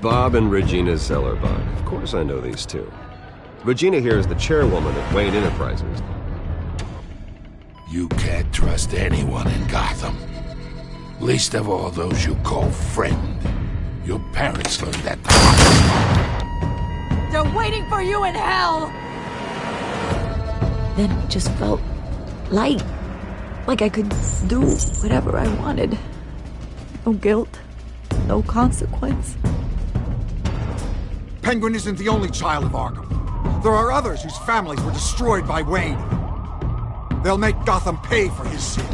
Bob and Regina Zellerbach. Of course I know these two. Regina here is the chairwoman of Wayne Enterprises. You can't trust anyone in Gotham. Least of all those you call friend. Your parents learned that the hard way. They're waiting for you in hell! Then it just felt light. Like I could do whatever I wanted. No guilt. No consequence. Penguin isn't the only child of Arkham. There are others whose families were destroyed by Wayne. They'll make Gotham pay for his sins.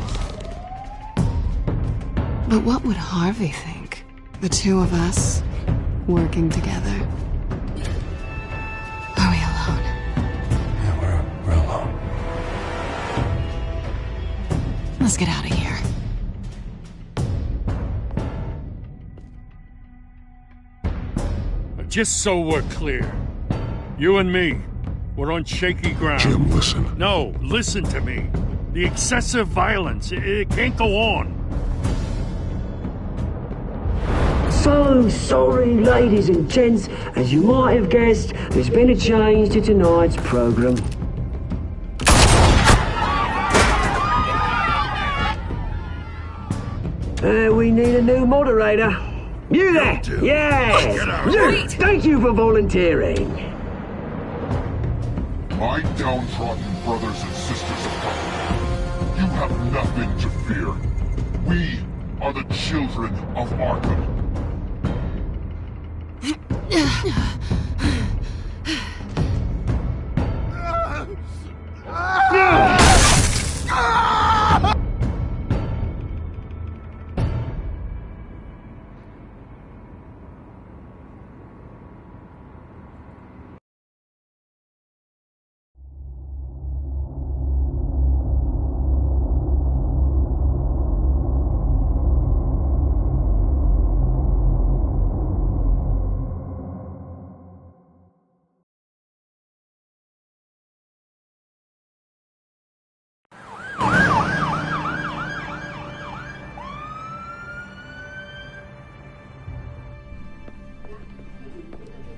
But what would Harvey think? The two of us, working together. Are we alone? Yeah, we're alone. Let's get out of here. Just so we're clear, you and me, we're on shaky ground. Jim, listen. No, listen to me. The excessive violence, it can't go on. So sorry, ladies and gents. As you might have guessed, there's been a change to tonight's program. We need a new moderator. You there? Yes! Luke, thank you for volunteering. My downtrodden brothers and sisters of Gotham, you have nothing to fear. We are the children of Arkham.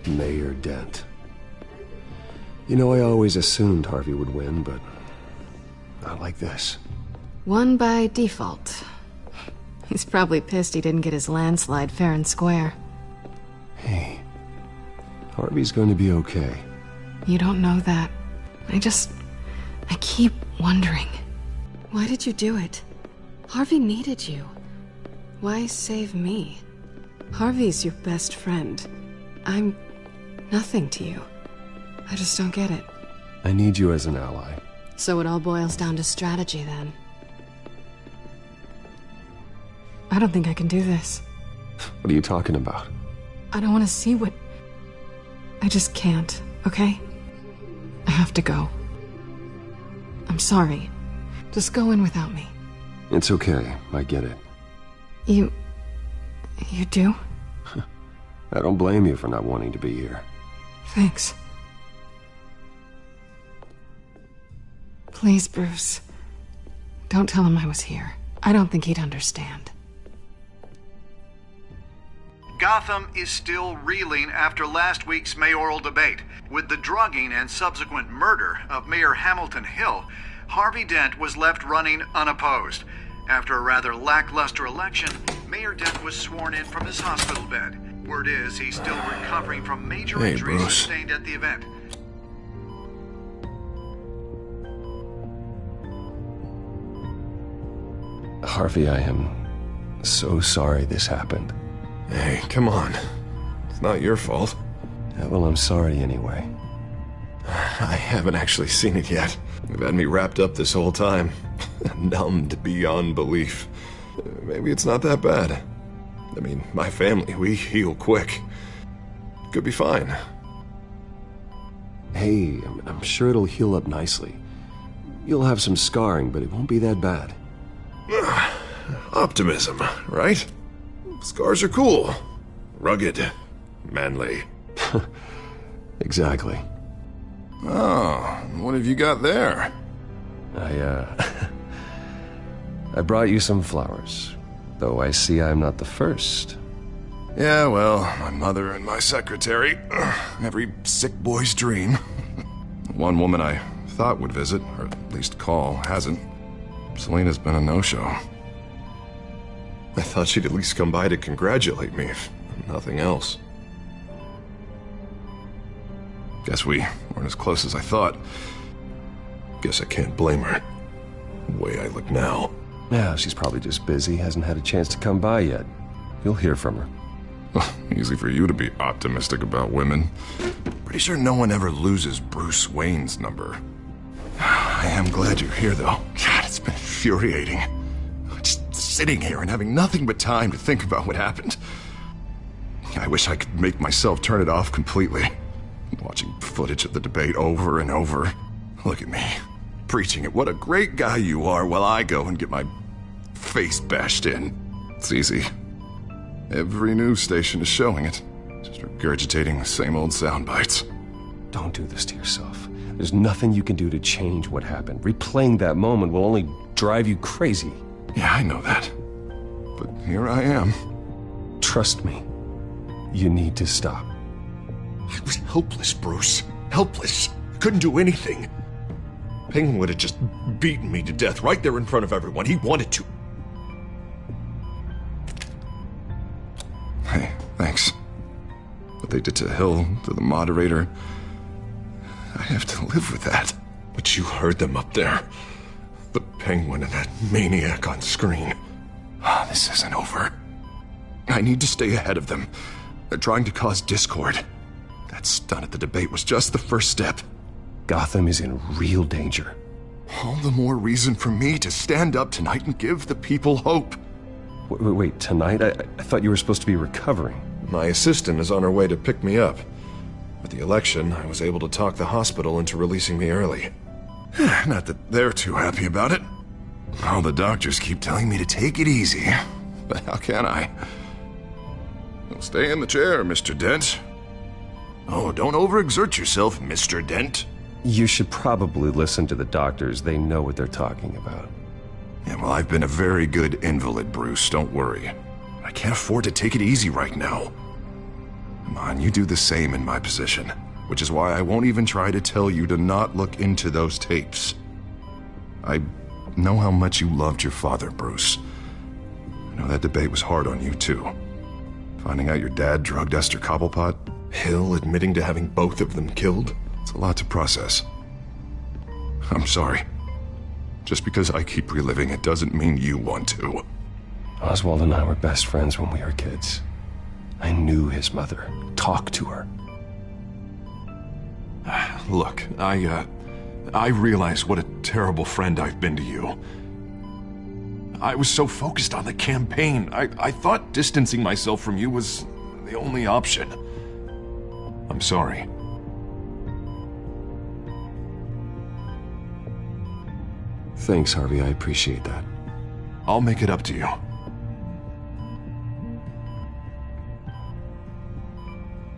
Mayor Dent. You know, I always assumed Harvey would win, but not like this. Won by default. He's probably pissed he didn't get his landslide fair and square. Hey, Harvey's going to be okay. You don't know that. I keep wondering. Why did you do it? Harvey needed you. Why save me? Harvey's your best friend. I'm nothing to you. I just don't get it. I need you as an ally. So it all boils down to strategy, then. I don't think I can do this. What are you talking about? I don't want to see what... I just can't, okay? I have to go. I'm sorry. Just go in without me. It's okay. I get it. You do? I don't blame you for not wanting to be here. Thanks. Please, Bruce. Don't tell him I was here. I don't think he'd understand. Gotham is still reeling after last week's mayoral debate. With the drugging and subsequent murder of Mayor Hamilton Hill, Harvey Dent was left running unopposed. After a rather lackluster election, Mayor Dent was sworn in from his hospital bed. Word is he's still recovering from major injuries sustained at the event. Harvey, I am so sorry this happened. Hey, come on. It's not your fault. Yeah, well, I'm sorry anyway. I haven't actually seen it yet. You've had me wrapped up this whole time. Numbed beyond belief. Maybe it's not that bad. I mean, my family, we heal quick. Could be fine. Hey, I'm sure it'll heal up nicely. You'll have some scarring, but it won't be that bad. Optimism, right? Scars are cool. Rugged. Manly. Exactly. Oh, what have you got there? I brought you some flowers. Though I see I'm not the first. Yeah, well, my mother and my secretary. Every sick boy's dream. One woman I thought would visit, or at least call, hasn't. Selena's been a no-show. I thought she'd at least come by to congratulate me, if nothing else. Guess we weren't as close as I thought. Guess I can't blame her. The way I look now. Yeah, she's probably just busy, hasn't had a chance to come by yet. You'll hear from her. Easy for you to be optimistic about women. Pretty sure no one ever loses Bruce Wayne's number. I am glad you're here, though. God, it's been infuriating. Just sitting here and having nothing but time to think about what happened. I wish I could make myself turn it off completely. Watching footage of the debate over and over. Look at me, preaching at what a great guy you are while I go and get my face bashed in. It's easy. Every news station is showing it. Just regurgitating the same old sound bites. Don't do this to yourself. There's nothing you can do to change what happened. Replaying that moment will only drive you crazy. Yeah, I know that. But here I am. Trust me. You need to stop. I was helpless, Bruce. Helpless. Couldn't do anything. Penguin would have just beaten me to death right there in front of everyone. He wanted to. Hey, thanks. What they did to Hill, to the moderator, I have to live with that. But you heard them up there. The Penguin and that maniac on screen. This isn't over. I need to stay ahead of them. They're trying to cause discord. That stunt at the debate was just the first step. Gotham is in real danger. All the more reason for me to stand up tonight and give the people hope. Wait, tonight? I thought you were supposed to be recovering. My assistant is on her way to pick me up. With the election, I was able to talk the hospital into releasing me early. Not that they're too happy about it. All the doctors keep telling me to take it easy. But how can I? Well, stay in the chair, Mr. Dent. Oh, don't overexert yourself, Mr. Dent. You should probably listen to the doctors. They know what they're talking about. Yeah, well, I've been a very good invalid, Bruce. Don't worry. I can't afford to take it easy right now. Come on, you do the same in my position. Which is why I won't even try to tell you to not look into those tapes. I know how much you loved your father, Bruce. I know that debate was hard on you, too. Finding out your dad drugged Esther Cobblepot, Hill admitting to having both of them killed. It's a lot to process. I'm sorry. Just because I keep reliving it doesn't mean you want to. Oswald and I were best friends when we were kids. I knew his mother. Talked to her. Look, I realize what a terrible friend I've been to you. I was so focused on the campaign. I thought distancing myself from you was the only option. I'm sorry. Thanks, Harvey. I appreciate that. I'll make it up to you.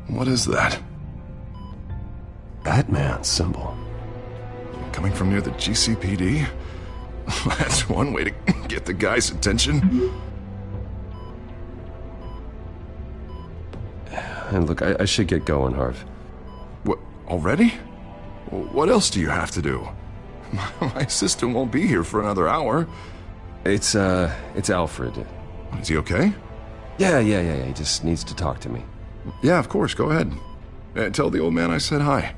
What is that? Batman symbol. Coming from near the GCPD? That's one way to get the guy's attention. And look, I should get going, Harv. What, already? What else do you have to do? My assistant won't be here for another hour. It's Alfred. Is he okay? Yeah. He just needs to talk to me. Yeah, of course. Go ahead. Tell the old man I said hi.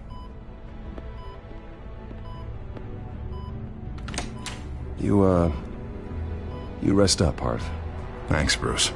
You rest up, Harv. Thanks, Bruce.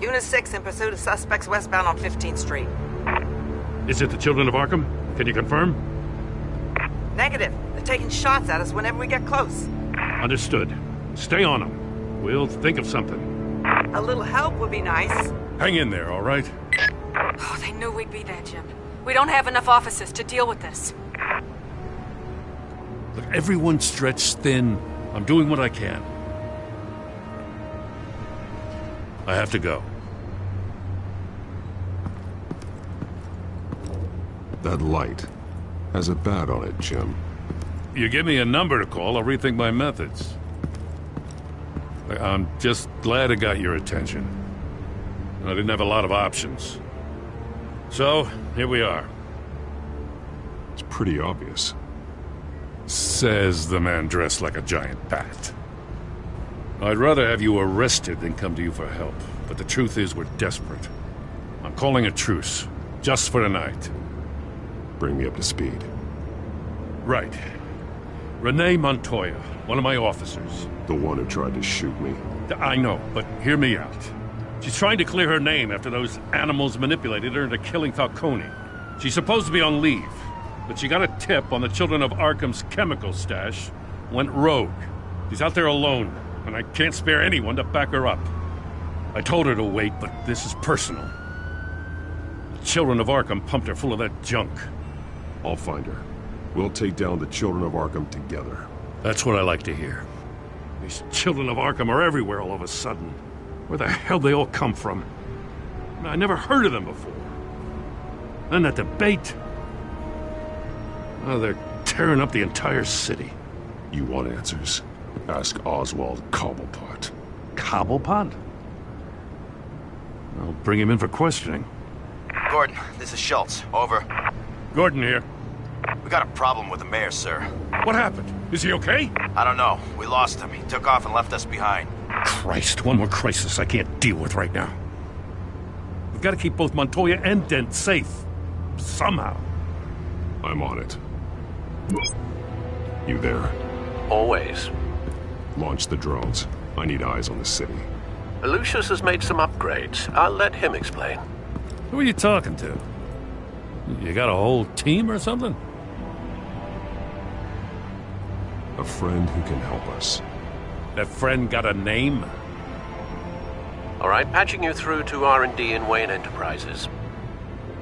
Unit 6 in pursuit of suspects westbound on 15th Street. Is it the Children of Arkham? Can you confirm? Negative. They're taking shots at us whenever we get close. Understood. Stay on them. We'll think of something. A little help would be nice. Hang in there, all right? Oh, they knew we'd be there, Jim. We don't have enough officers to deal with this. Look, everyone's stretched thin. I'm doing what I can. I have to go. That light has a bat on it, Jim. You give me a number to call, I'll rethink my methods. I'm just glad it got your attention. I didn't have a lot of options. So, here we are. It's pretty obvious. Says the man dressed like a giant bat. I'd rather have you arrested than come to you for help, but the truth is we're desperate. I'm calling a truce, just for tonight. Bring me up to speed. Right. Renee Montoya, one of my officers. The one who tried to shoot me. I know, but hear me out. She's trying to clear her name after those animals manipulated her into killing Falcone. She's supposed to be on leave, but she got a tip on the Children of Arkham's chemical stash, went rogue. She's out there alone, and I can't spare anyone to back her up. I told her to wait, but this is personal. The Children of Arkham pumped her full of that junk. I'll find her. We'll take down the Children of Arkham together. That's what I like to hear. These Children of Arkham are everywhere all of a sudden. Where the hell they all come from? I never heard of them before. Then that debate. Oh, they're tearing up the entire city. You want answers? Ask Oswald Cobblepot. Cobblepot? I'll bring him in for questioning. Gordon, this is Schultz. Over. Gordon here. We got a problem with the mayor, sir. What happened? Is he okay? I don't know. We lost him. He took off and left us behind. Christ, one more crisis I can't deal with right now. We've got to keep both Montoya and Dent safe. Somehow. I'm on it. You there? Always. Launch the drones. I need eyes on the city. Lucius has made some upgrades. I'll let him explain. Who are you talking to? You got a whole team or something? A friend who can help us. That friend got a name? All right, patching you through to R&D in Wayne Enterprises.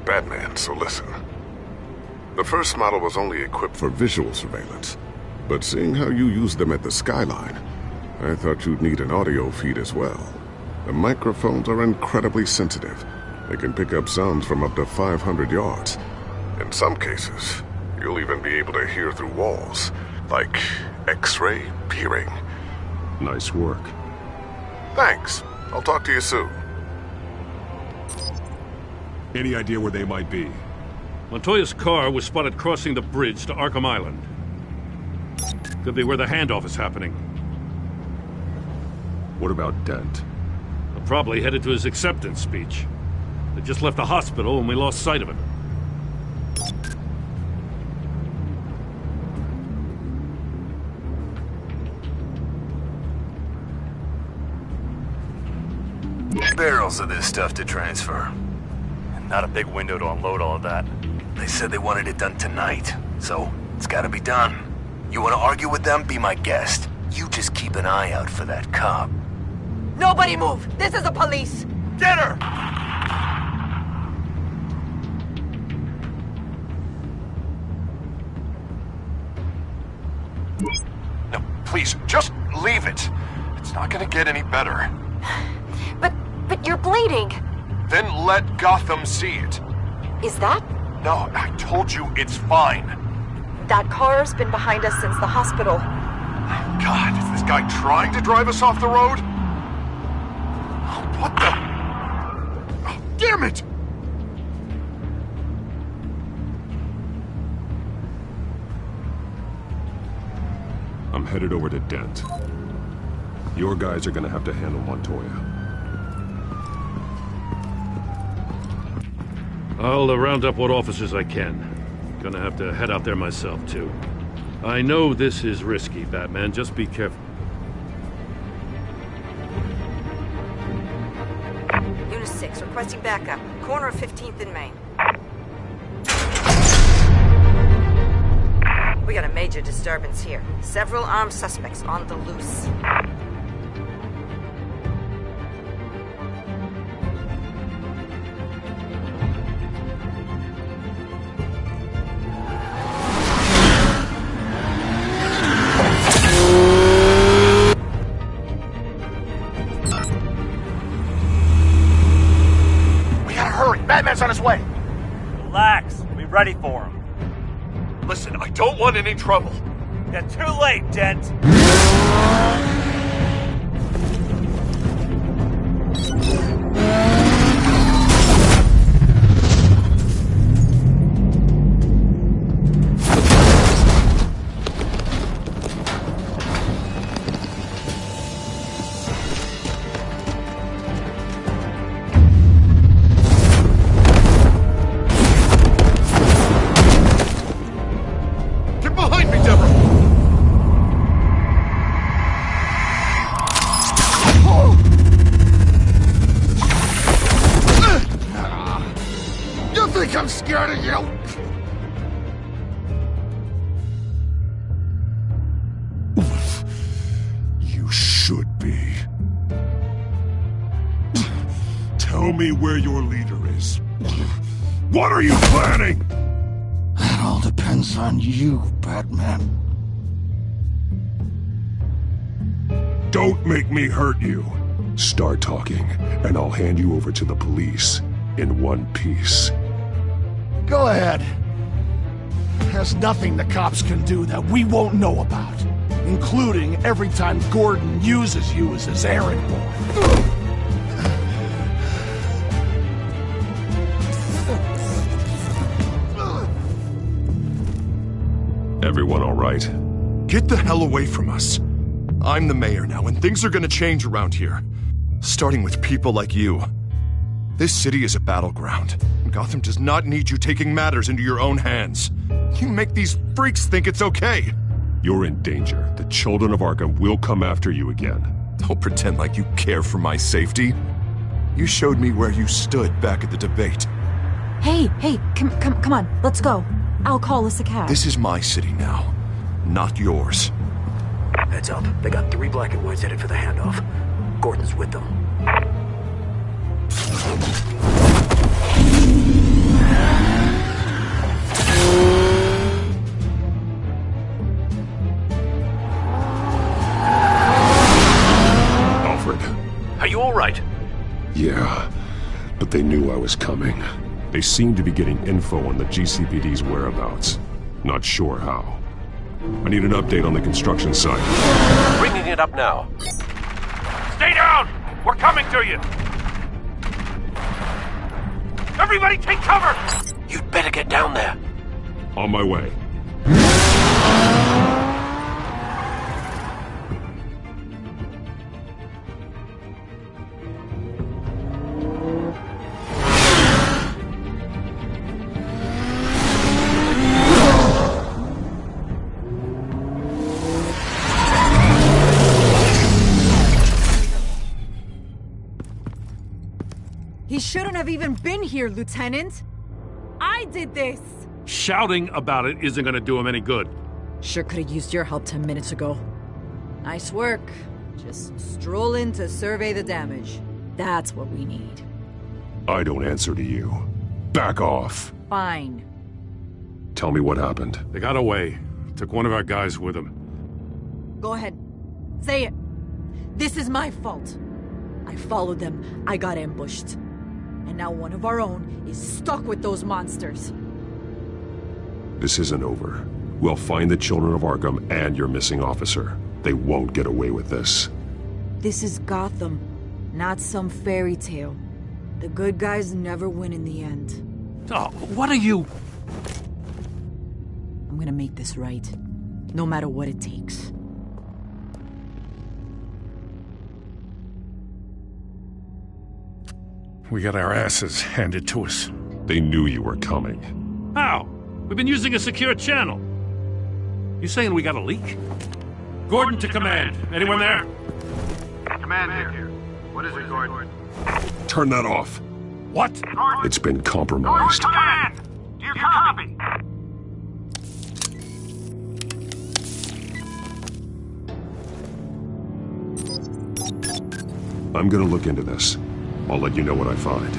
Batman, so listen. The first model was only equipped for visual surveillance, but seeing how you use them at the Skyline, I thought you'd need an audio feed as well. The microphones are incredibly sensitive. They can pick up sounds from up to 500 yards. In some cases, you'll even be able to hear through walls, like X-ray peering. Nice work. Thanks. I'll talk to you soon. Any idea where they might be? Montoya's car was spotted crossing the bridge to Arkham Island. Could be where the handoff is happening. What about Dent? Probably headed to his acceptance speech. They just left the hospital and we lost sight of him. Barrels of this stuff to transfer. And not a big window to unload all of that. They said they wanted it done tonight, so it's gotta be done. You wanna argue with them? Be my guest. You just keep an eye out for that cop. Nobody move! This is the police! Get her! No, please, just leave it. It's not gonna get any better. But you're bleeding! Then let Gotham see it. Is that? No, I told you it's fine. That car's been behind us since the hospital. God, is this guy trying to drive us off the road? What the? Oh, damn it! I'm headed over to Dent. Your guys are gonna have to handle Montoya. I'll round up what officers I can. Gonna have to head out there myself, too. I know this is risky, Batman. Just be careful. suspects requesting backup. Corner of 15th and Main. We got a major disturbance here. Several armed suspects on the loose. Batman's on his way. Relax. We'll be ready for him. Listen, I don't want any trouble. You're too late, Dent. I'm scared of you! You should be. Tell me where your leader is. What are you planning? That all depends on you, Batman. Don't make me hurt you. Start talking, and I'll hand you over to the police in one piece. Go ahead. There's nothing the cops can do that we won't know about, including every time Gordon uses you as his errand boy. Everyone all right? Get the hell away from us. I'm the mayor now, and things are gonna change around here. Starting with people like you. This city is a battleground. Gotham does not need you taking matters into your own hands. You make these freaks think it's okay. You're in danger. The children of Arkham will come after you again. Don't pretend like you care for my safety. You showed me where you stood back at the debate. Hey, come on, let's go. I'll call us a cab. This is my city now, not yours. Heads up, they got 3 black and whites headed for the handoff. Gordon's with them. Alfred. Are you all right? Yeah, but they knew I was coming. They seem to be getting info on the GCPD's whereabouts. Not sure how. I need an update on the construction site. Bringing it up now. Stay down! We're coming to you! Everybody take cover! You'd better get down there. On my way. He shouldn't have even been here, Lieutenant. I did this. Shouting about it isn't gonna do him any good. Sure could have used your help 10 minutes ago. Nice work. Just stroll in to survey the damage. That's what we need. I don't answer to you. Back off. Fine. Tell me what happened. They got away. Took one of our guys with them. Go ahead. Say it. This is my fault. I followed them. I got ambushed. And now one of our own is stuck with those monsters. This isn't over. We'll find the children of Arkham and your missing officer. They won't get away with this. This is Gotham, not some fairy tale. The good guys never win in the end. Oh, what are you... I'm gonna make this right, no matter what it takes. We got our asses handed to us. They knew you were coming. How? We've been using a secure channel. You saying we got a leak? Gordon to command. Anyone there? Command here. What is it, Gordon? Turn that off. What? It's been compromised. Command! Do you copy? I'm gonna look into this. I'll let you know what I find.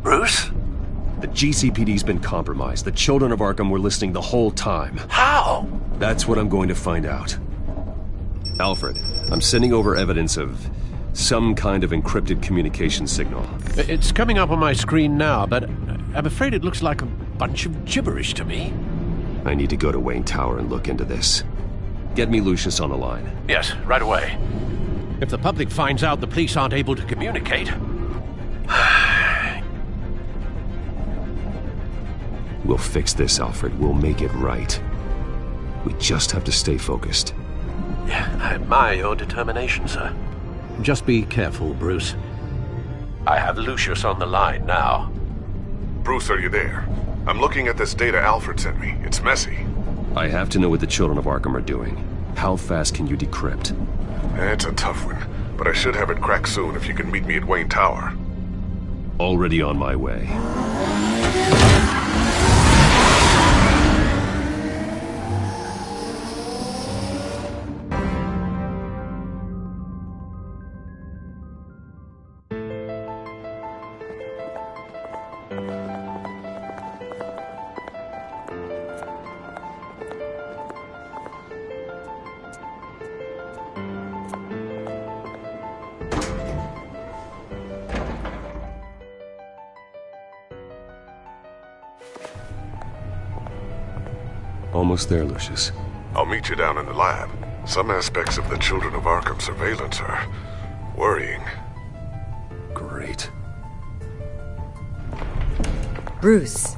Bruce? The GCPD's been compromised. The children of Arkham were listening the whole time. How? That's what I'm going to find out. Alfred, I'm sending over evidence of some kind of encrypted communication signal. It's coming up on my screen now, but I'm afraid it looks like a bunch of gibberish to me. I need to go to Wayne Tower and look into this. Get me Lucius on the line. Yes, right away. If the public finds out the police aren't able to communicate... We'll fix this, Alfred. We'll make it right. We just have to stay focused. Yeah, I admire your determination, sir. Just be careful, Bruce. I have Lucius on the line now. Bruce, are you there? I'm looking at this data Alfred sent me. It's messy. I have to know what the children of Arkham are doing. How fast can you decrypt? It's a tough one, but I should have it cracked soon if you can meet me at Wayne Tower. Already on my way. Almost there, Lucius. I'll meet you down in the lab. Some aspects of the Children of Arkham surveillance are worrying. Great. Bruce.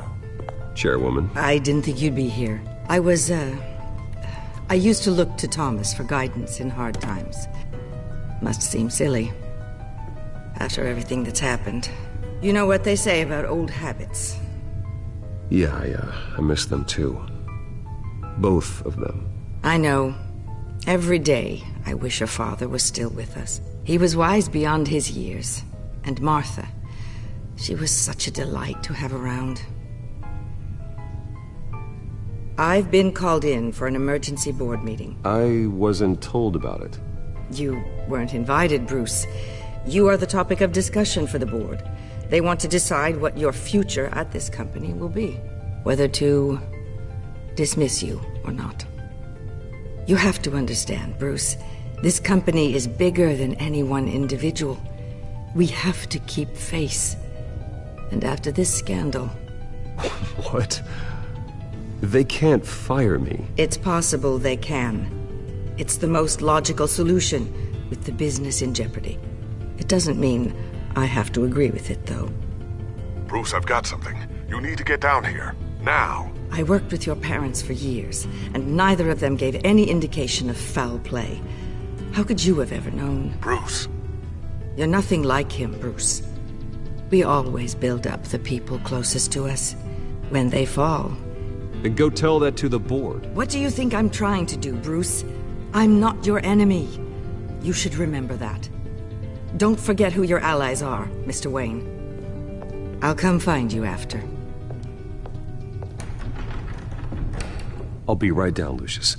Chairwoman. I didn't think you'd be here. I used to look to Thomas for guidance in hard times. Must seem silly. After everything that's happened. You know what they say about old habits. Yeah, I miss them too. Both of them. I know. Every day, I wish your father was still with us. He was wise beyond his years. And Martha, she was such a delight to have around. I've been called in for an emergency board meeting. I wasn't told about it. You weren't invited, Bruce. You are the topic of discussion for the board. They want to decide what your future at this company will be. Whether to dismiss you or not. You have to understand, Bruce. This company is bigger than any one individual. We have to keep face. And after this scandal... What? They can't fire me. It's possible they can. It's the most logical solution with the business in jeopardy. It doesn't mean I have to agree with it, though. Bruce, I've got something. You need to get down here. Now. I worked with your parents for years, and neither of them gave any indication of foul play. How could you have ever known? Bruce. You're nothing like him, Bruce. We always build up the people closest to us. When they fall... Then go tell that to the board. What do you think I'm trying to do, Bruce? I'm not your enemy. You should remember that. Don't forget who your allies are, Mr. Wayne. I'll come find you after. I'll be right down, Lucius.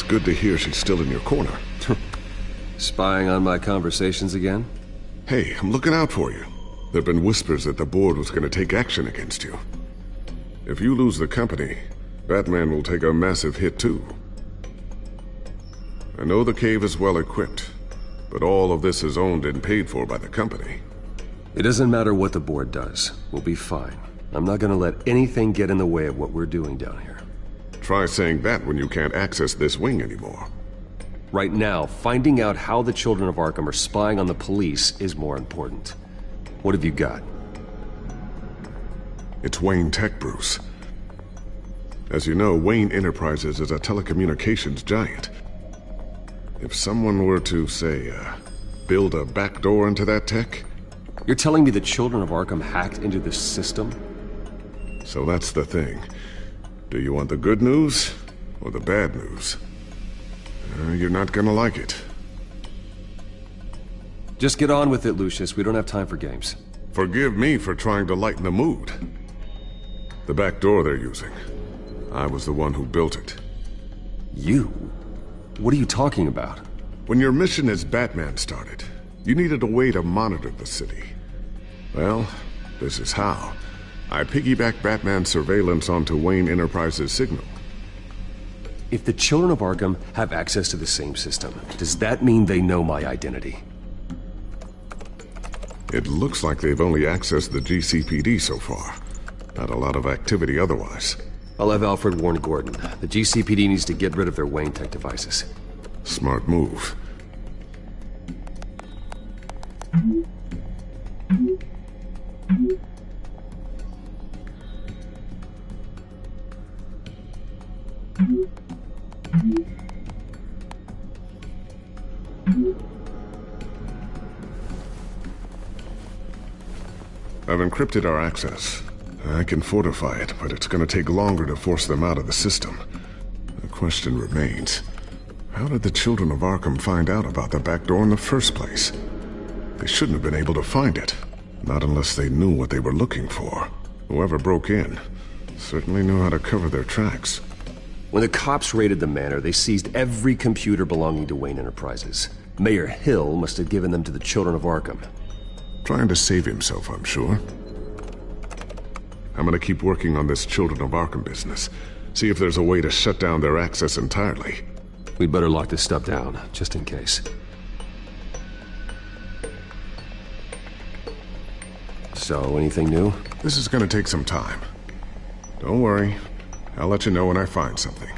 good to hear she's still in your corner. Spying on my conversations again? Hey, I'm looking out for you. There've been whispers that the board was going to take action against you. If you lose the company, Batman will take a massive hit too. I know the cave is well equipped, but all of this is owned and paid for by the company. It doesn't matter what the board does. We'll be fine. I'm not gonna let anything get in the way of what we're doing down here. Try saying that when you can't access this wing anymore. Right now, finding out how the Children of Arkham are spying on the police is more important. What have you got? It's Wayne Tech, Bruce. As you know, Wayne Enterprises is a telecommunications giant. If someone were to, say, build a backdoor into that tech... You're telling me the Children of Arkham hacked into this system? So that's the thing. Do you want the good news or the bad news? You're not gonna like it. Just get on with it, Lucius. We don't have time for games. Forgive me for trying to lighten the mood. The back door they're using. I was the one who built it. You? What are you talking about? When your mission as Batman started, you needed a way to monitor the city. Well, this is how. I piggybacked Batman's surveillance onto Wayne Enterprises' signal. If the Children of Arkham have access to the same system, does that mean they know my identity? It looks like they've only accessed the GCPD so far. Not a lot of activity otherwise. I'll have Alfred warn Gordon. The GCPD needs to get rid of their Wayne Tech devices. Smart move. I've encrypted our access. I can fortify it, but it's going to take longer to force them out of the system. The question remains, how did the Children of Arkham find out about the back door in the first place? They shouldn't have been able to find it. Not unless they knew what they were looking for. Whoever broke in certainly knew how to cover their tracks. When the cops raided the manor, they seized every computer belonging to Wayne Enterprises. Mayor Hill must have given them to the Children of Arkham. Trying to save himself, I'm sure. I'm gonna keep working on this Children of Arkham business. See if there's a way to shut down their access entirely. We'd better lock this stuff down, just in case. So, anything new? This is gonna take some time. Don't worry. I'll let you know when I find something.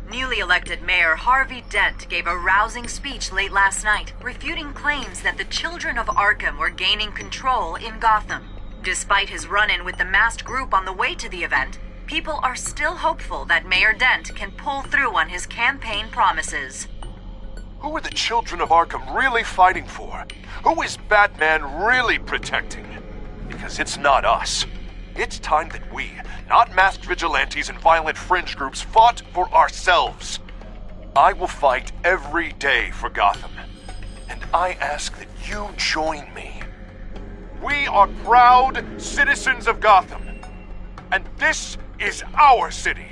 Newly elected Mayor Harvey Dent gave a rousing speech late last night, refuting claims that the Children of Arkham were gaining control in Gotham. Despite his run-in with the masked group on the way to the event, people are still hopeful that Mayor Dent can pull through on his campaign promises. Who are the Children of Arkham really fighting for? Who is Batman really protecting? Because it's not us. It's time that we, not masked vigilantes and violent fringe groups, fought for ourselves. I will fight every day for Gotham. And I ask that you join me. We are proud citizens of Gotham. And this is our city.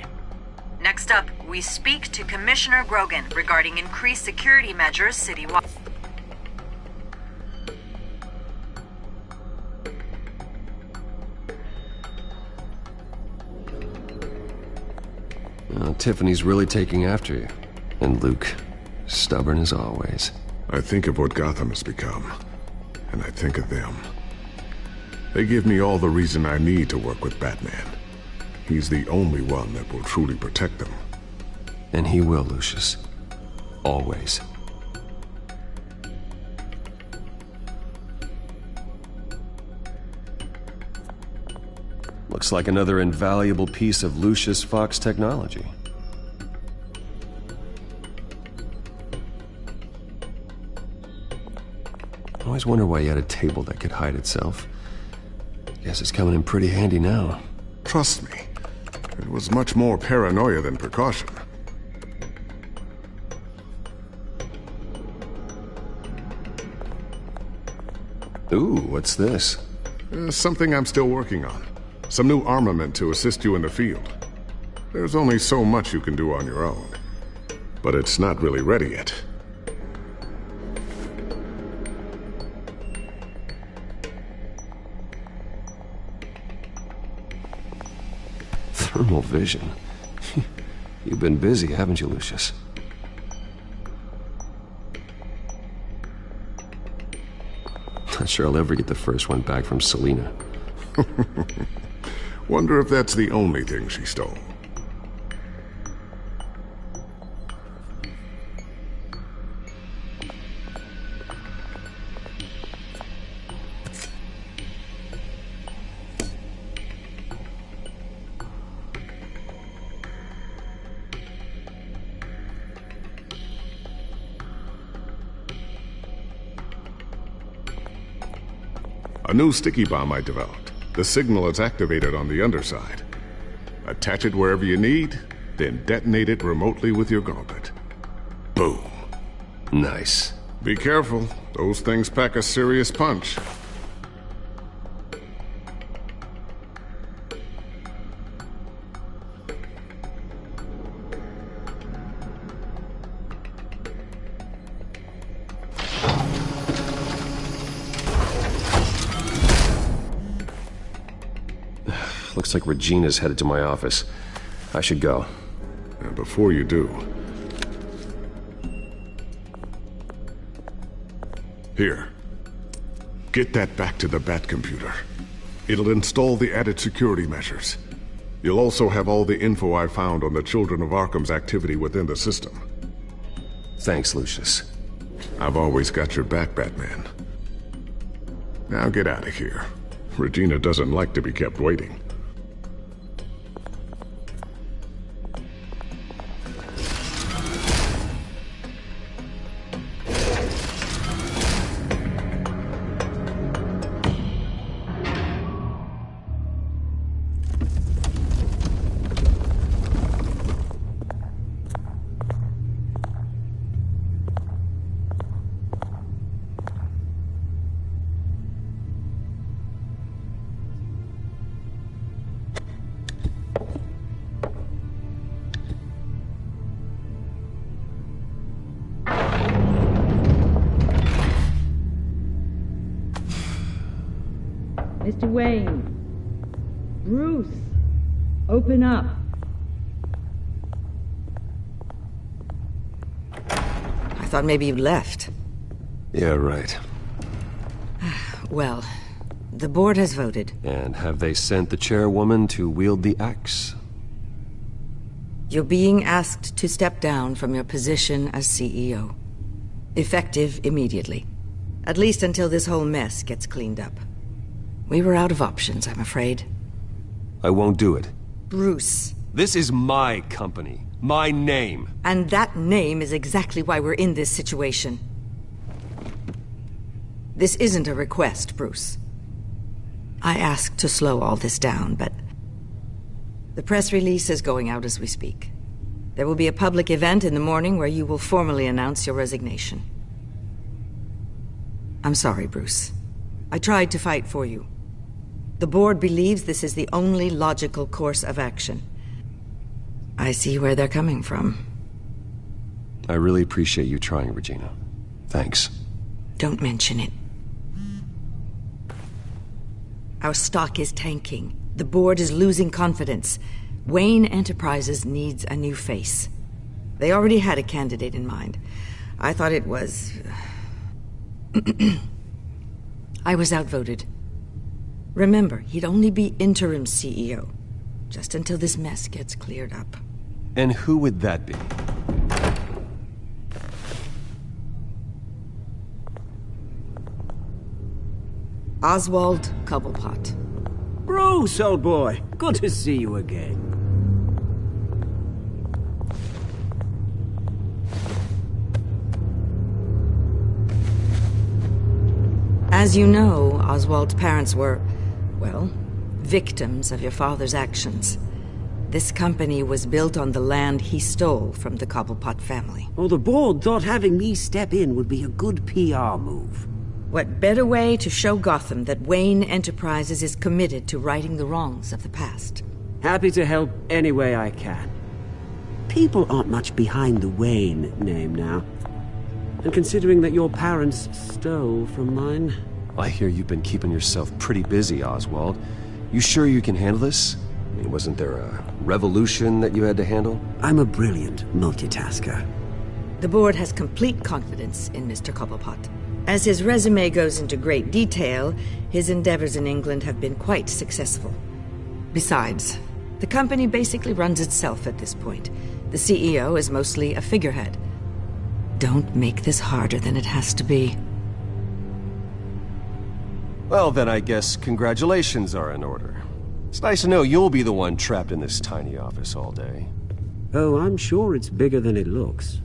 Next up, we speak to Commissioner Grogan regarding increased security measures citywide. Tiffany's really taking after you. And Luke, stubborn as always. I think of what Gotham has become, and I think of them. They give me all the reason I need to work with Batman. He's the only one that will truly protect them. And he will, Lucius. Always. Looks like another invaluable piece of Lucius Fox technology. I always wonder why you had a table that could hide itself. Guess it's coming in pretty handy now. Trust me, it was much more paranoia than precaution. Ooh, what's this? Something I'm still working on. Some new armament to assist you in the field. There's only so much you can do on your own. But it's not really ready yet. Thermal vision. You've been busy, haven't you, Lucius? Not sure I'll ever get the first one back from Selina. Wonder if that's the only thing she stole. A new sticky bomb I developed. The signal is activated on the underside. Attach it wherever you need, then detonate it remotely with your gauntlet. Boom. Nice. Be careful. Those things pack a serious punch. Looks like Regina's headed to my office. I should go. And before you do... Here. Get that back to the Bat computer. It'll install the added security measures. You'll also have all the info I found on the Children of Arkham's activity within the system. Thanks, Lucius. I've always got your back, Batman. Now get out of here. Regina doesn't like to be kept waiting. Mr. Wayne. Bruce. Open up. I thought maybe you left. Yeah, right. Well, the board has voted. And have they sent the chairwoman to wield the axe? You're being asked to step down from your position as CEO. Effective immediately. At least until this whole mess gets cleaned up. We were out of options, I'm afraid. I won't do it. Bruce. This is my company. My name. And that name is exactly why we're in this situation. This isn't a request, Bruce. I asked to slow all this down, but... the press release is going out as we speak. There will be a public event in the morning where you will formally announce your resignation. I'm sorry, Bruce. I tried to fight for you. The board believes this is the only logical course of action. I see where they're coming from. I really appreciate you trying, Regina. Thanks. Don't mention it. Our stock is tanking. The board is losing confidence. Wayne Enterprises needs a new face. They already had a candidate in mind. I thought it was... I was outvoted. Remember, he'd only be interim CEO, just until this mess gets cleared up. And who would that be? Oswald Cobblepot. Bruce, old boy. Good to see you again. As you know, Oswald's parents were, well, victims of your father's actions. This company was built on the land he stole from the Cobblepot family. Well, the board thought having me step in would be a good PR move. What better way to show Gotham that Wayne Enterprises is committed to righting the wrongs of the past? Happy to help any way I can. People aren't much behind the Wayne name now. And considering that your parents stole from mine... I hear you've been keeping yourself pretty busy, Oswald. You sure you can handle this? I mean, wasn't there a revolution that you had to handle? I'm a brilliant multitasker. The board has complete confidence in Mr. Cobblepot. As his resume goes into great detail, his endeavors in England have been quite successful. Besides, the company basically runs itself at this point. The CEO is mostly a figurehead. Don't make this harder than it has to be. Well, then I guess congratulations are in order. It's nice to know you'll be the one trapped in this tiny office all day. Oh, I'm sure it's bigger than it looks.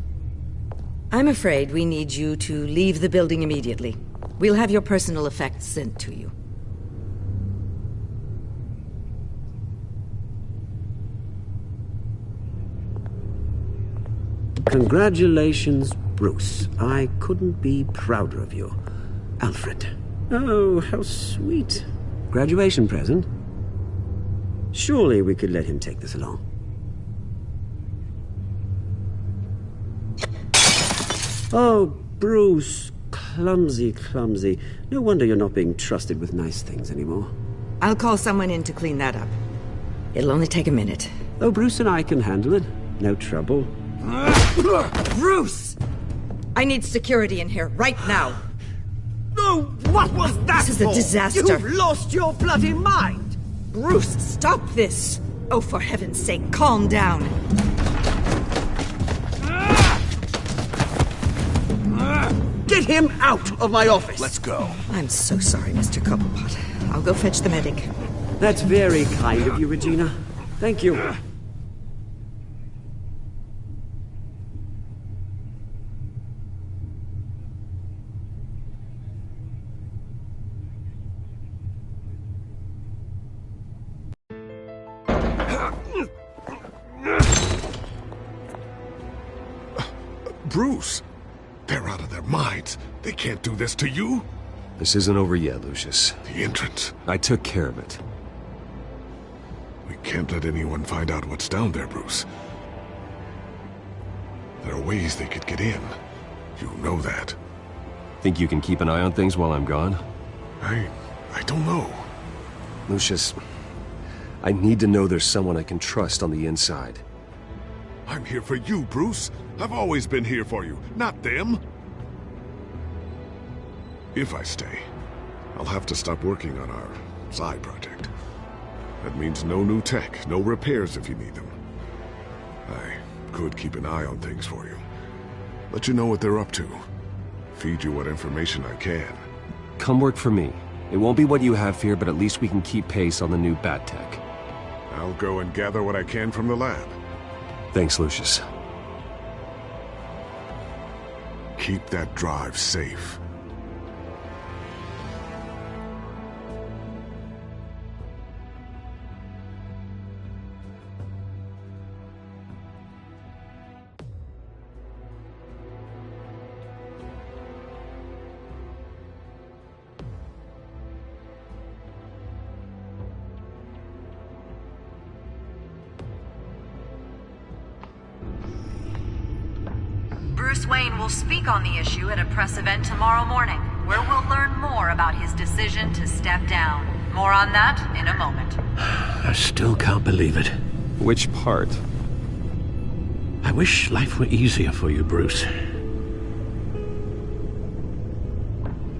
I'm afraid we need you to leave the building immediately. We'll have your personal effects sent to you. Congratulations, Bruce. I couldn't be prouder of you. Alfred. Oh, how sweet. Graduation present? Surely we could let him take this along. Oh, Bruce. Clumsy, clumsy. No wonder you're not being trusted with nice things anymore. I'll call someone in to clean that up. It'll only take a minute. Oh, Bruce and I can handle it. No trouble. Bruce! I need security in here, right now. No, what was that? This is a disaster. You've lost your bloody mind! Bruce, stop this! Oh, for heaven's sake, calm down. Get him out of my office! Let's go. I'm so sorry, Mr. Cobblepot. I'll go fetch the medic. That's very kind of you, Regina. Thank you. Bruce, they're out of their minds. They can't do this to you. This isn't over yet, Lucius. The entrance. I took care of it. We can't let anyone find out what's down there, Bruce. There are ways they could get in. You know that. Think you can keep an eye on things while I'm gone? I don't know. Lucius, I need to know there's someone I can trust on the inside. I'm here for you, Bruce. I've always been here for you, not them. If I stay, I'll have to stop working on our side project. That means no new tech, no repairs if you need them. I could keep an eye on things for you. Let you know what they're up to. Feed you what information I can. Come work for me. It won't be what you have here, but at least we can keep pace on the new Bat Tech. I'll go and gather what I can from the lab. Thanks, Lucius. Keep that drive safe. Bruce Wayne will speak on the issue at a press event tomorrow morning, where we'll learn more about his decision to step down. More on that in a moment. I still can't believe it. Which part? I wish life were easier for you, Bruce.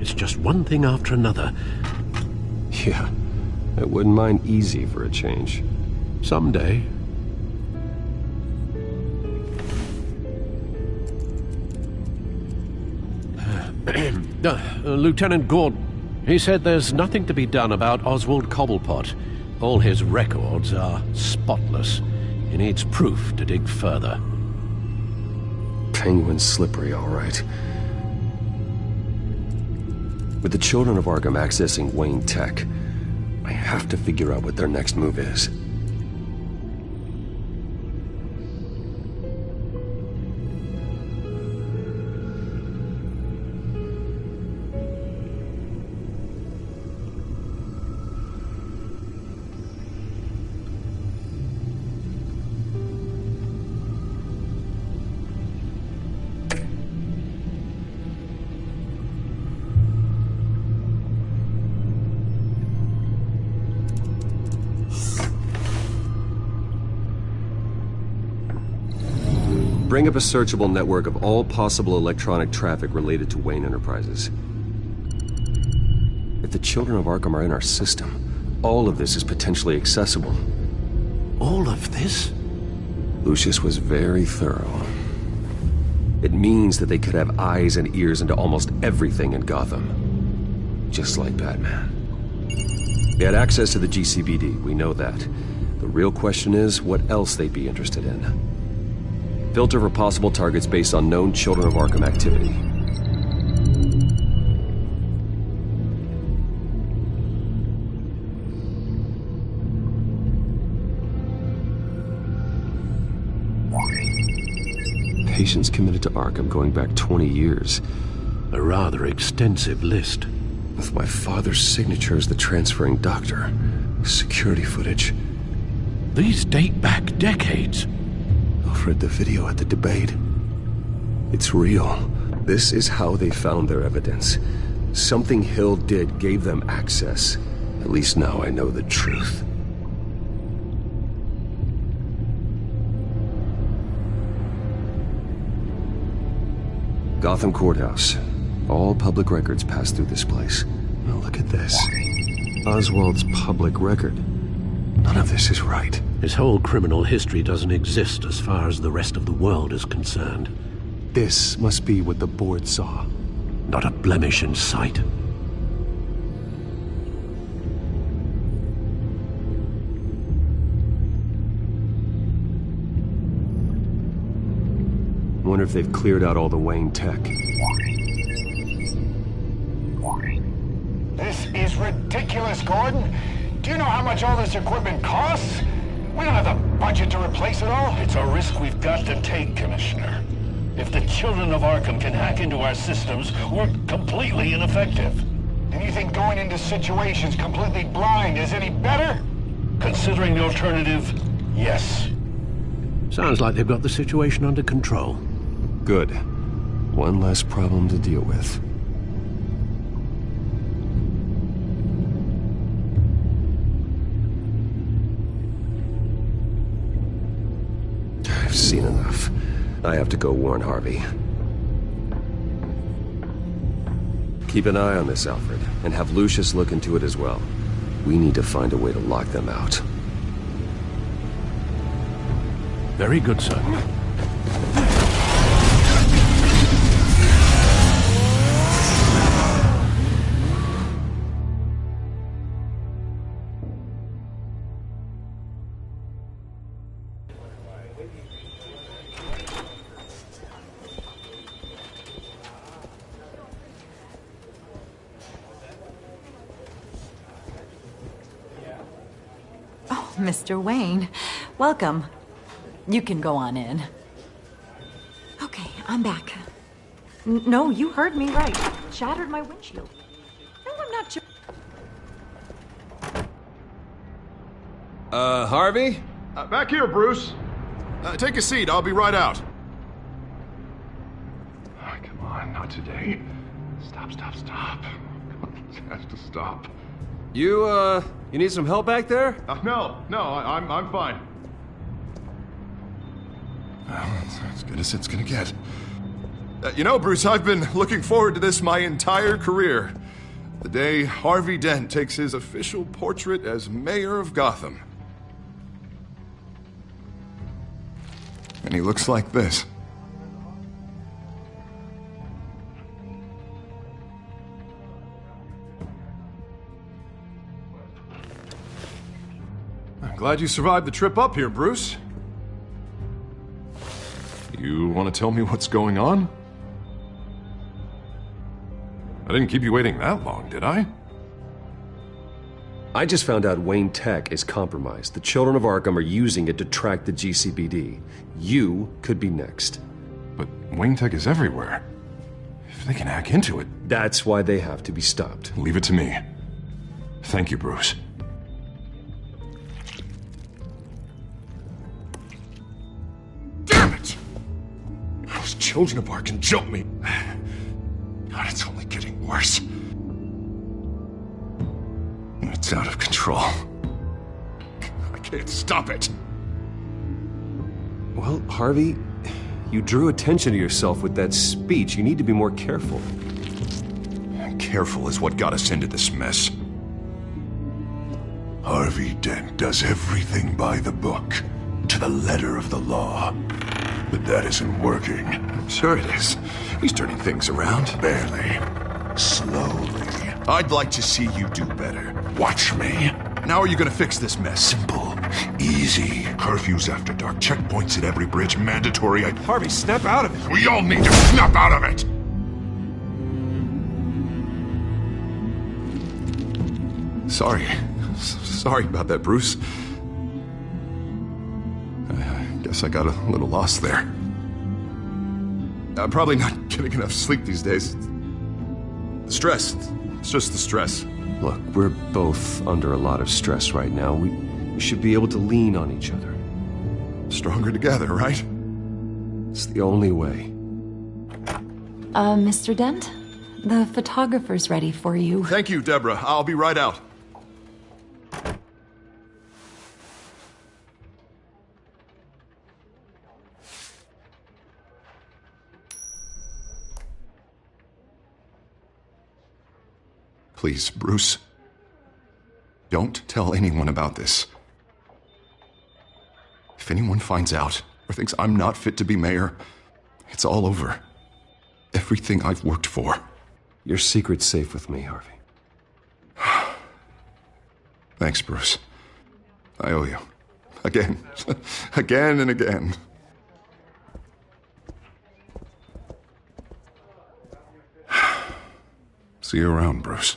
It's just one thing after another. Yeah, I wouldn't mind easy for a change. Someday. Lieutenant Gordon, he said there's nothing to be done about Oswald Cobblepot. All his records are spotless. He needs proof to dig further. Penguin's slippery, all right. With the children of Arkham accessing Wayne Tech, I have to figure out what their next move is. Bring up a searchable network of all possible electronic traffic related to Wayne Enterprises. If the children of Arkham are in our system, all of this is potentially accessible. All of this? Lucius was very thorough. It means that they could have eyes and ears into almost everything in Gotham. Just like Batman. They had access to the GCPD, we know that. The real question is, what else they'd be interested in. Filter for possible targets based on known Children of Arkham activity. Patients committed to Arkham going back 20 years. A rather extensive list. With my father's signature as the transferring doctor. Security footage. These date back decades. Alfred, the video at the debate. It's real. This is how they found their evidence. Something Hill did gave them access. At least now I know the truth. Gotham Courthouse. All public records pass through this place. Now look at this. Oswald's public record. None of this is right. His whole criminal history doesn't exist as far as the rest of the world is concerned. This must be what the board saw. Not a blemish in sight. Wonder if they've cleared out all the Wayne tech. This is ridiculous, Gordon. Do you know how much all this equipment costs? We don't have the budget to replace it all. It's a risk we've got to take, Commissioner. If the children of Arkham can hack into our systems, we're completely ineffective. And you think going into situations completely blind is any better? Considering the alternative, yes. Sounds like they've got the situation under control. Good. One less problem to deal with. I've seen enough. I have to go warn Harvey. Keep an eye on this, Alfred, and have Lucius look into it as well. We need to find a way to lock them out. Very good, sir. Mr. Wayne, welcome. You can go on in. Okay, I'm back. No, you heard me right. Shattered my windshield. No, I'm not sure. Harvey? Back here, Bruce. Take a seat, I'll be right out. Oh, come on, not today. Stop. It has to stop. You need some help back there? No, I'm fine. Well, that's as good as it's gonna get. You know, Bruce, I've been looking forward to this my entire career. The day Harvey Dent takes his official portrait as mayor of Gotham. And he looks like this. I'm glad you survived the trip up here, Bruce. You want to tell me what's going on? I didn't keep you waiting that long, did I? I just found out Wayne Tech is compromised. The Children of Arkham are using it to track the GCPD. You could be next. But Wayne Tech is everywhere. If they can hack into it... That's why they have to be stopped. Leave it to me. Thank you, Bruce. Damn it! Those Children of Arkham jumped me. God, it's only getting worse. It's out of control. I can't stop it. Well, Harvey, You drew attention to yourself with that speech. You need to be more careful. Careful is what got us into this mess. Harvey Dent does everything by the book, to the letter of the law. But that isn't working. Sure it is. He's turning things around. Barely. Slowly. I'd like to see you do better. Watch me. Now are you gonna fix this mess? Simple. Easy. Curfews after dark, checkpoints at every bridge, mandatory. Harvey, snap out of it. We all need to snap out of it! Sorry about that, Bruce. I guess I got a little lost there. I'm probably not getting enough sleep these days. The stress. It's just the stress. Look, we're both under a lot of stress right now. We should be able to lean on each other. Stronger together, right? It's the only way. Mr. Dent? The photographer's ready for you. Thank you, Deborah. I'll be right out. Please, Bruce. Don't tell anyone about this. If anyone finds out or thinks I'm not fit to be mayor, it's all over. Everything I've worked for. Your secret's safe with me, Harvey. Thanks, Bruce. I owe you. Again. Again and again. See you around, Bruce.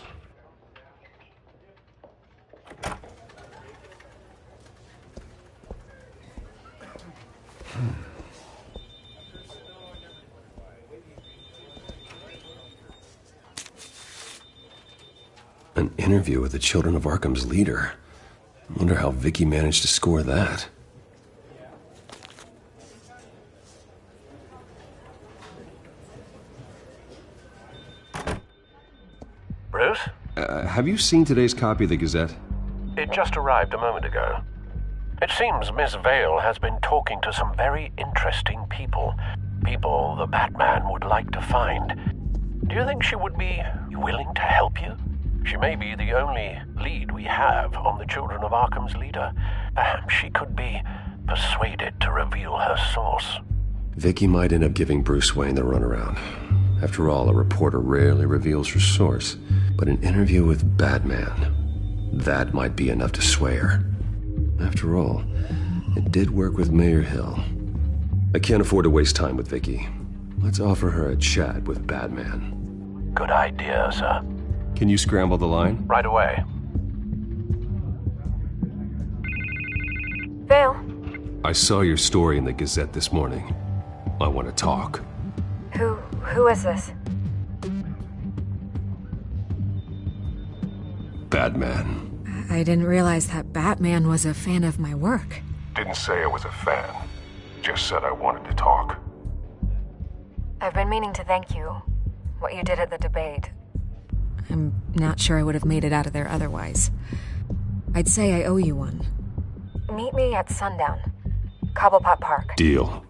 An interview with the Children of Arkham's leader. I wonder how Vicky managed to score that. Bruce? Have you seen today's copy of the Gazette? It just arrived a moment ago. It seems Miss Vale has been talking to some very interesting people. People the Batman would like to find. Do you think she would be willing to help you? She may be the only lead we have on the Children of Arkham's leader. Perhaps she could be persuaded to reveal her source. Vicky might end up giving Bruce Wayne the runaround. After all, a reporter rarely reveals her source. But an interview with Batman, that might be enough to sway her. After all, it did work with Mayor Hill. I can't afford to waste time with Vicky. Let's offer her a chat with Batman. Good idea, sir. Can you scramble the line? Right away. Vale. I saw your story in the Gazette this morning. I want to talk. Who is this? Batman. I didn't realize that Batman was a fan of my work. Didn't say I was a fan. Just said I wanted to talk. I've been meaning to thank you. What you did at the debate. I'm not sure I would have made it out of there otherwise. I'd say I owe you one. Meet me at sundown. Cobblepot Park. Deal.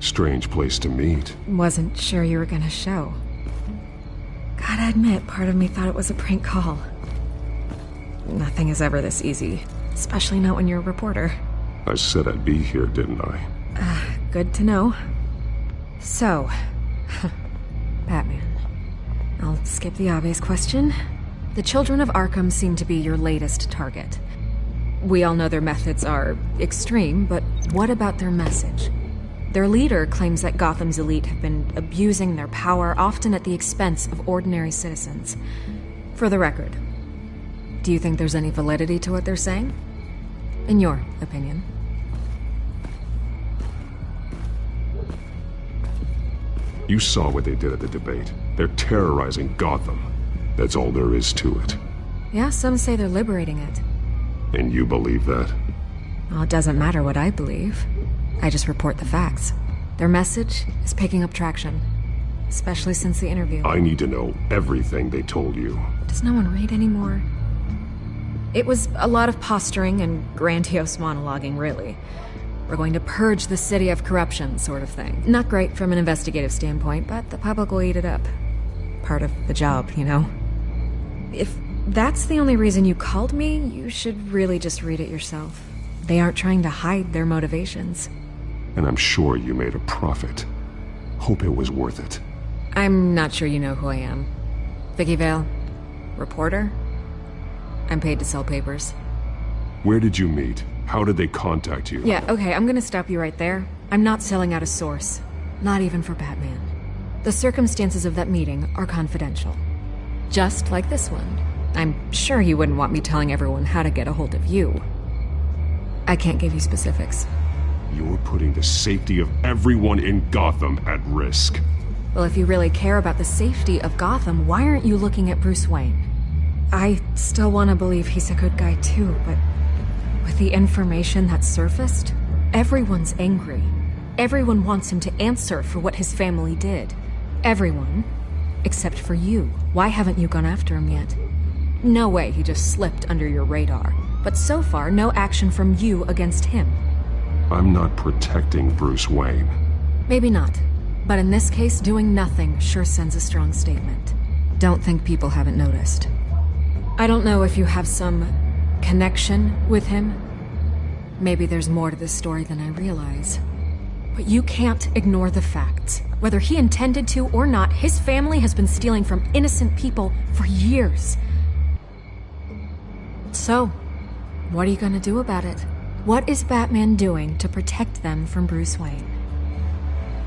Strange place to meet. Wasn't sure you were gonna show. Gotta admit, part of me thought it was a prank call. Nothing is ever this easy, especially not when you're a reporter. I said I'd be here, didn't I? Good to know. So, Batman. I'll skip the obvious question. The Children of Arkham seem to be your latest target. We all know their methods are extreme, but what about their message? Their leader claims that Gotham's elite have been abusing their power, often at the expense of ordinary citizens. For the record, do you think there's any validity to what they're saying? In your opinion? You saw what they did at the debate. They're terrorizing Gotham. That's all there is to it. Yeah, some say they're liberating it. And you believe that? Well, it doesn't matter what I believe. I just report the facts. Their message is picking up traction, especially since the interview. I need to know everything they told you. Does no one read anymore? It was a lot of posturing and grandiose monologuing, really. We're going to purge the city of corruption, sort of thing. Not great from an investigative standpoint, but the public will eat it up. Part of the job, you know? If that's the only reason you called me, you should really just read it yourself. They aren't trying to hide their motivations. And I'm sure you made a profit. Hope it was worth it. I'm not sure you know who I am. Vicky Vale. Reporter? I'm paid to sell papers. Where did you meet? How did they contact you? Yeah, okay, I'm gonna stop you right there. I'm not selling out a source. Not even for Batman. The circumstances of that meeting are confidential. Just like this one. I'm sure you wouldn't want me telling everyone how to get a hold of you. I can't give you specifics. You're putting the safety of everyone in Gotham at risk. Well, if you really care about the safety of Gotham, why aren't you looking at Bruce Wayne? I still want to believe he's a good guy too, but with the information that surfaced, everyone's angry. Everyone wants him to answer for what his family did. Everyone, except for you. Why haven't you gone after him yet? No way he just slipped under your radar. But so far, no action from you against him. I'm not protecting Bruce Wayne. Maybe not. But in this case, doing nothing sure sends a strong statement. Don't think people haven't noticed. I don't know if you have some connection with him. Maybe there's more to this story than I realize. But you can't ignore the facts. Whether he intended to or not, his family has been stealing from innocent people for years. So, what are you gonna do about it? What is Batman doing to protect them from Bruce Wayne?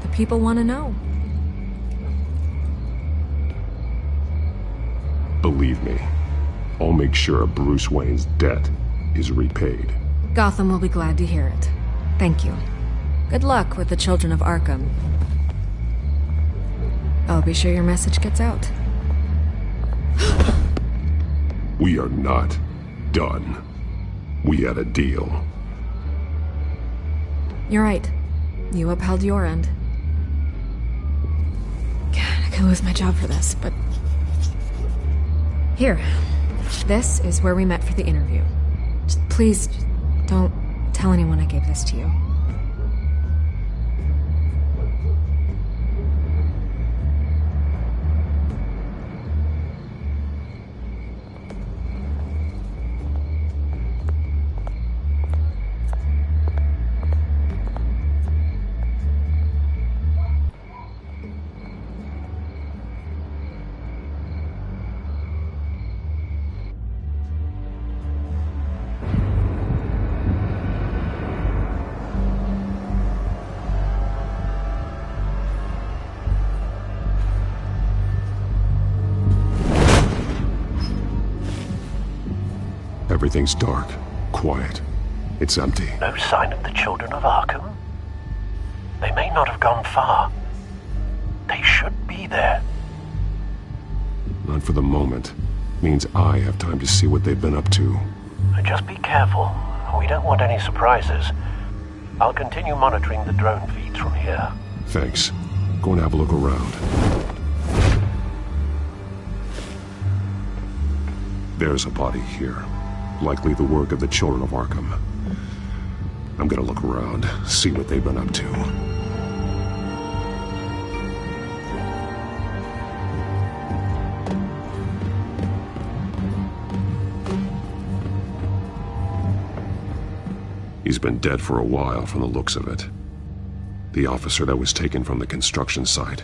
The people want to know. Believe me, I'll make sure Bruce Wayne's debt is repaid. Gotham will be glad to hear it. Thank you. Good luck with the Children of Arkham. I'll be sure your message gets out. We are not done. We had a deal. You're right. You upheld your end. God, I could lose my job for this, but... Here. This is where we met for the interview. Please, don't tell anyone I gave this to you. Everything's dark, quiet. It's empty. No sign of the Children of Arkham? They may not have gone far. They should be there. Not for the moment. Means I have time to see what they've been up to. Just be careful. We don't want any surprises. I'll continue monitoring the drone feeds from here. Thanks. Go and have a look around. There's a body here. Likely the work of the Children of Arkham. I'm gonna look around, see what they've been up to. He's been dead for a while from the looks of it. The officer that was taken from the construction site.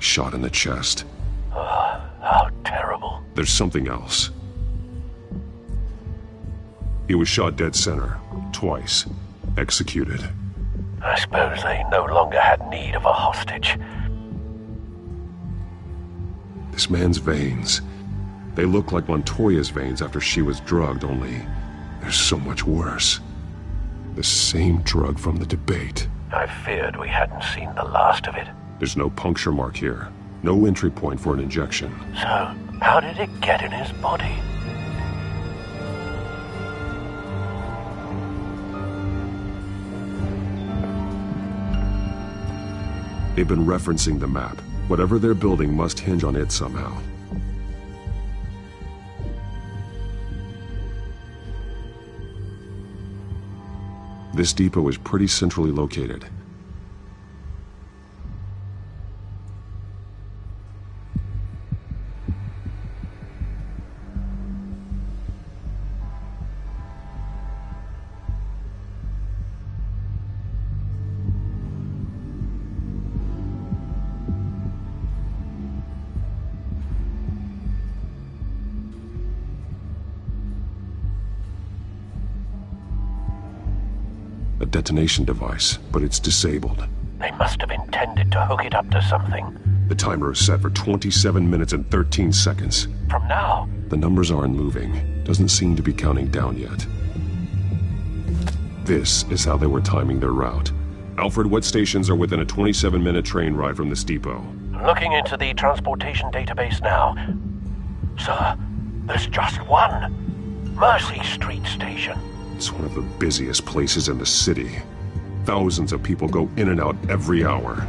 Shot in the chest. How terrible. There's something else. He was shot dead center, twice, executed. I suppose they no longer had need of a hostage. This man's veins. They look like Montoya's veins after she was drugged, only they're so much worse. The same drug from the debate. I feared we hadn't seen the last of it. There's no puncture mark here. No entry point for an injection. So, how did it get in his body? They've been referencing the map. Whatever they're building must hinge on it somehow. This depot is pretty centrally located. A detonation device, but it's disabled. They must have intended to hook it up to something. The timer is set for 27 minutes and 13 seconds. From now? The numbers aren't moving. Doesn't seem to be counting down yet. This is how they were timing their route. Alfred, what stations are within a 27-minute train ride from this depot? Looking into the transportation database now. Sir, there's just one. Mercy Street Station. It's one of the busiest places in the city. Thousands of people go in and out every hour.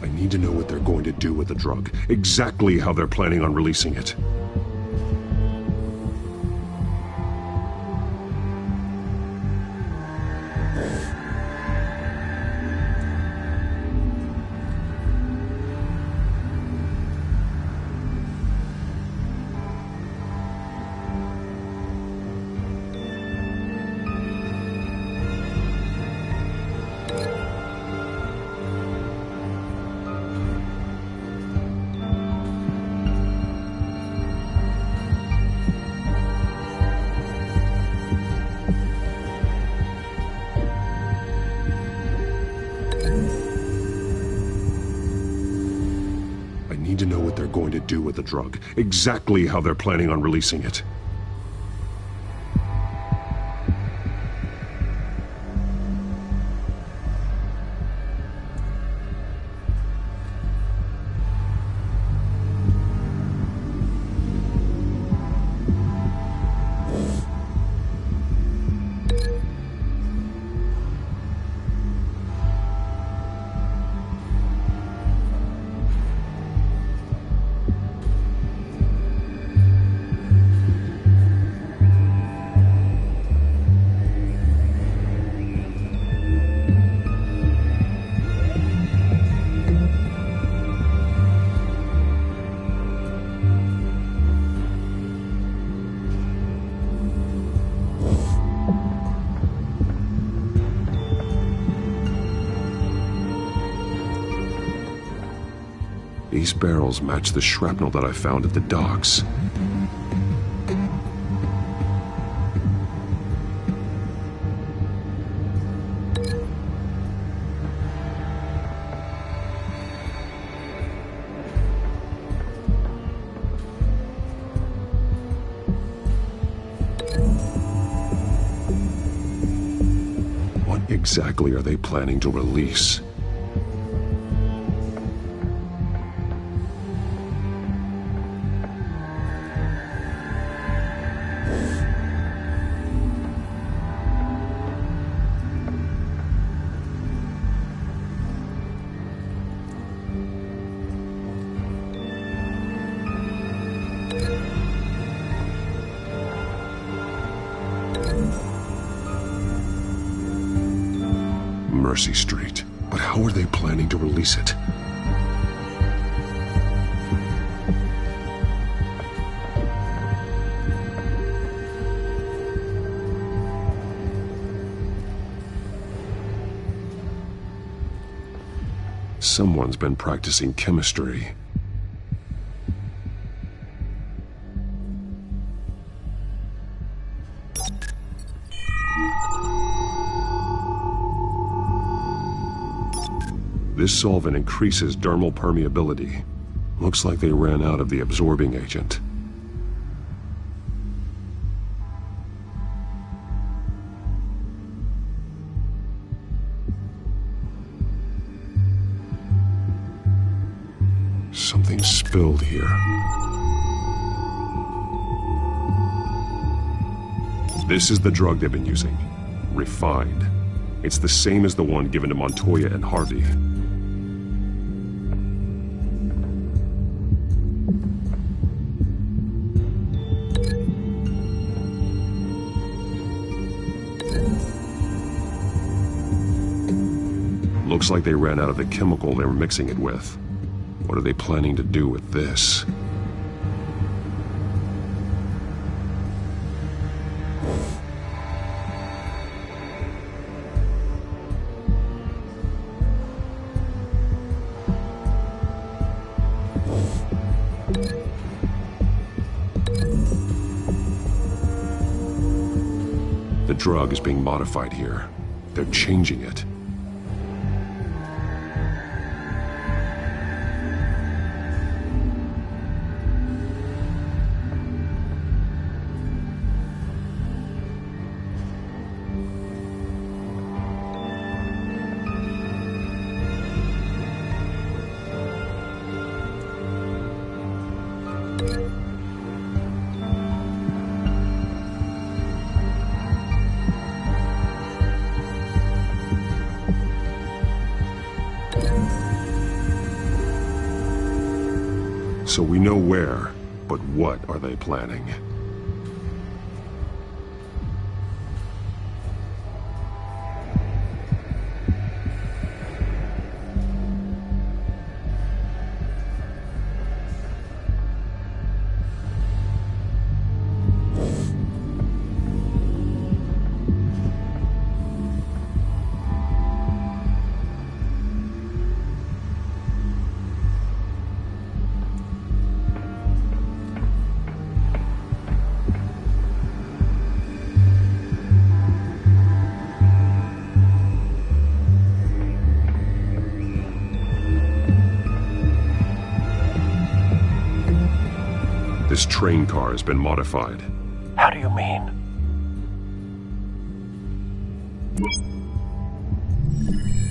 I need to know what they're going to do with the drug. Exactly how they're planning on releasing it. Need to know what they're going to do with the drug. Exactly how they're planning on releasing it. These barrels match the shrapnel that I found at the docks. What exactly are they planning to release? Mercy Street. But how are they planning to release it? Someone's been practicing chemistry. This solvent increases dermal permeability. Looks like they ran out of the absorbing agent. filled here. This is the drug they've been using. Refined. It's the same as the one given to Montoya and Harvey. Looks like they ran out of the chemical they were mixing it with. What are they planning to do with this? The drug is being modified here. They're changing it. So we know where, but what are they planning? This train car has been modified. How do you mean?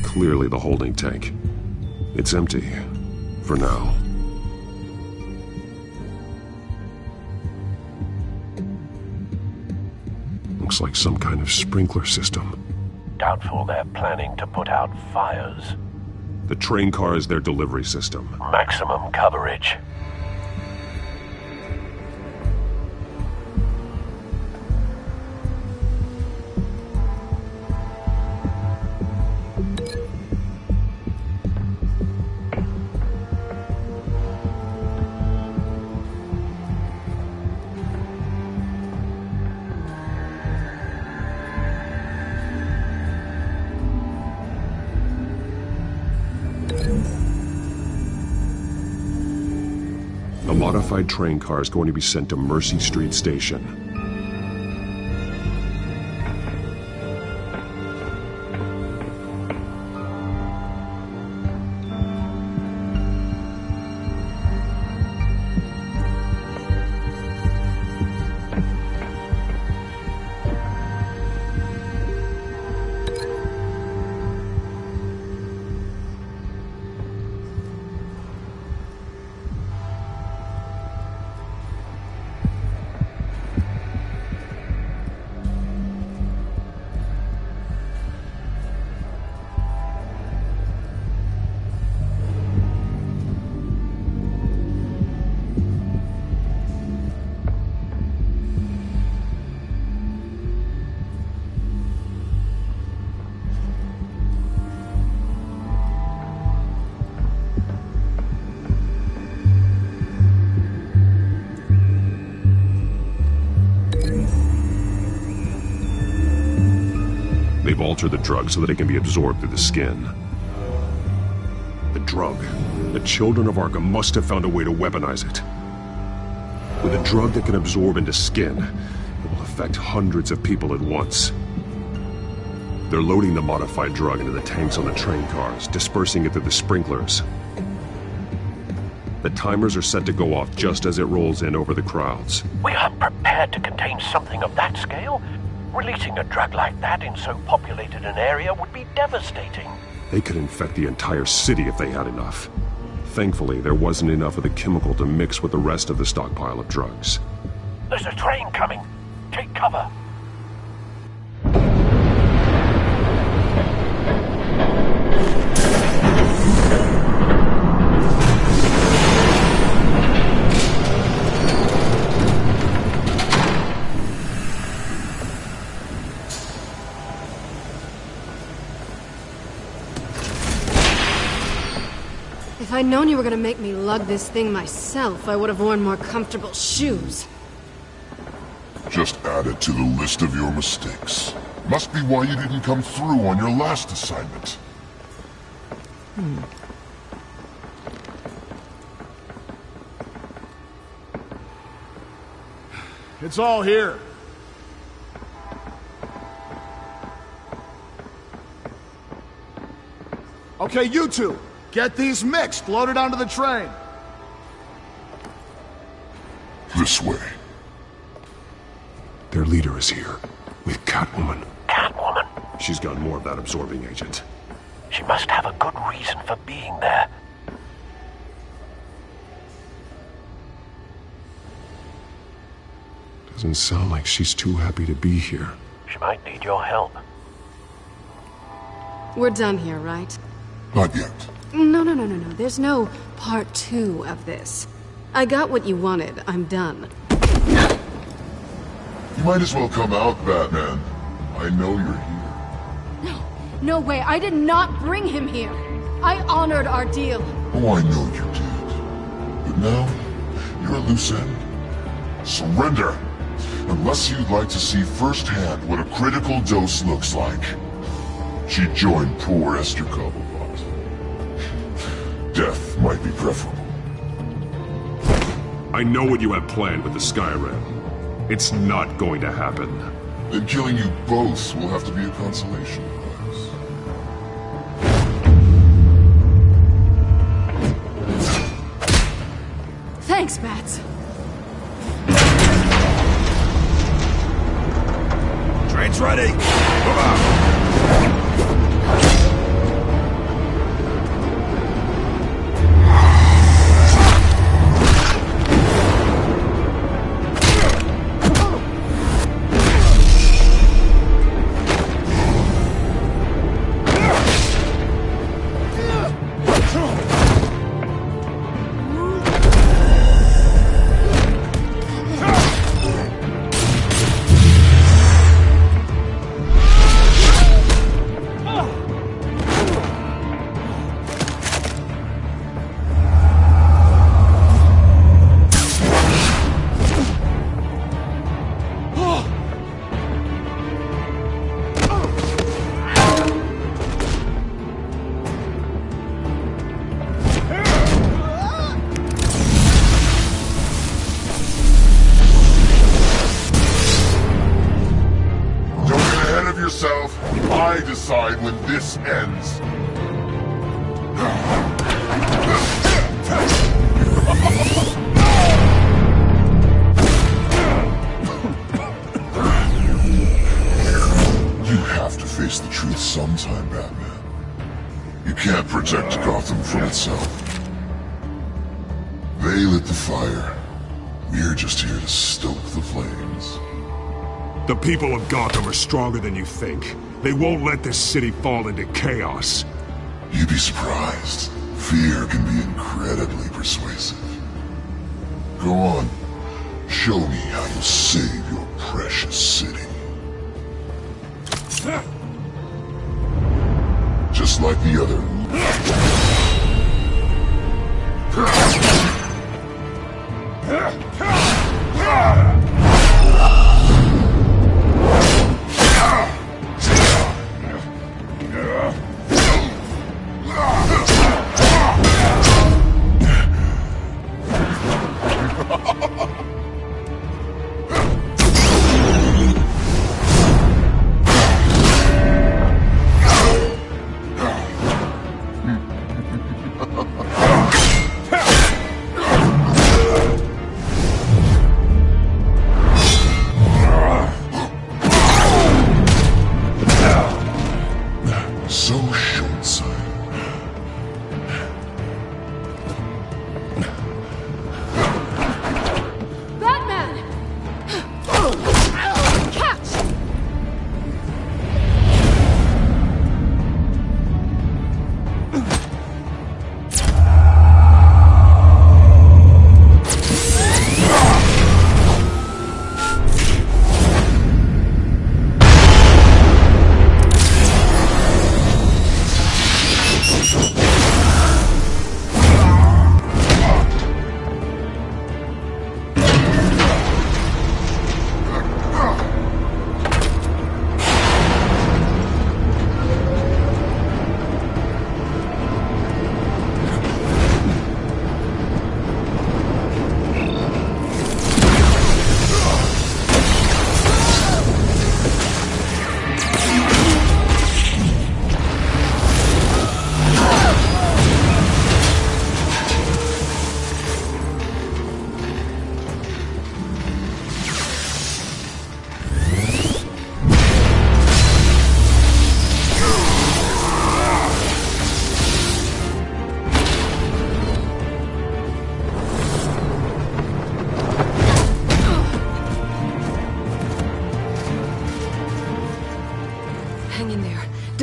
Clearly the holding tank. It's empty. For now. Looks like some kind of sprinkler system. Doubtful they're planning to put out fires. The train car is their delivery system. Maximum coverage. A modified train car is going to be sent to Mercy Street Station. They've altered the drug so that it can be absorbed through the skin. The drug. The children of Arkham must have found a way to weaponize it. With a drug that can absorb into skin, it will affect hundreds of people at once. They're loading the modified drug into the tanks on the train cars, dispersing it through the sprinklers. The timers are set to go off just as it rolls in over the crowds. We aren't prepared to contain something of that scale. Releasing a drug like that in so populated an area would be devastating. They could infect the entire city if they had enough. Thankfully, there wasn't enough of the chemical to mix with the rest of the stockpile of drugs. There's a train coming. Take cover. If I'd known you were gonna make me lug this thing myself, I would have worn more comfortable shoes. Just add it to the list of your mistakes. Must be why you didn't come through on your last assignment. It's all here. Okay, you two. Get these mixed, loaded onto the train. This way. Their leader is here, with Catwoman. Catwoman? She's got more of that absorbing agent. She must have a good reason for being there. Doesn't sound like she's too happy to be here. She might need your help. We're done here, right? Not yet. No. There's no part 2 of this. I got what you wanted. I'm done. You might as well come out, Batman. I know you're here. No way. I did not bring him here. I honored our deal. Oh, I know you did. But now, you're a loose end. Surrender! Unless you'd like to see firsthand what a critical dose looks like. She joined poor Esther Cobblepot. Death might be preferable. I know what you have planned with the Skyrim. It's not going to happen. Then killing you both will have to be a consolation prize. Thanks, Bats. Train's ready. Move out. I decide when this ends. You have to face the truth sometime, Batman. You can't protect Gotham from itself. They lit the fire. We're just here to stoke the flames. The people of Gotham are stronger than you think. They won't let this city fall into chaos. You'd be surprised. Fear can be incredibly persuasive. Go on. Show me how you save your precious city. Just like the other.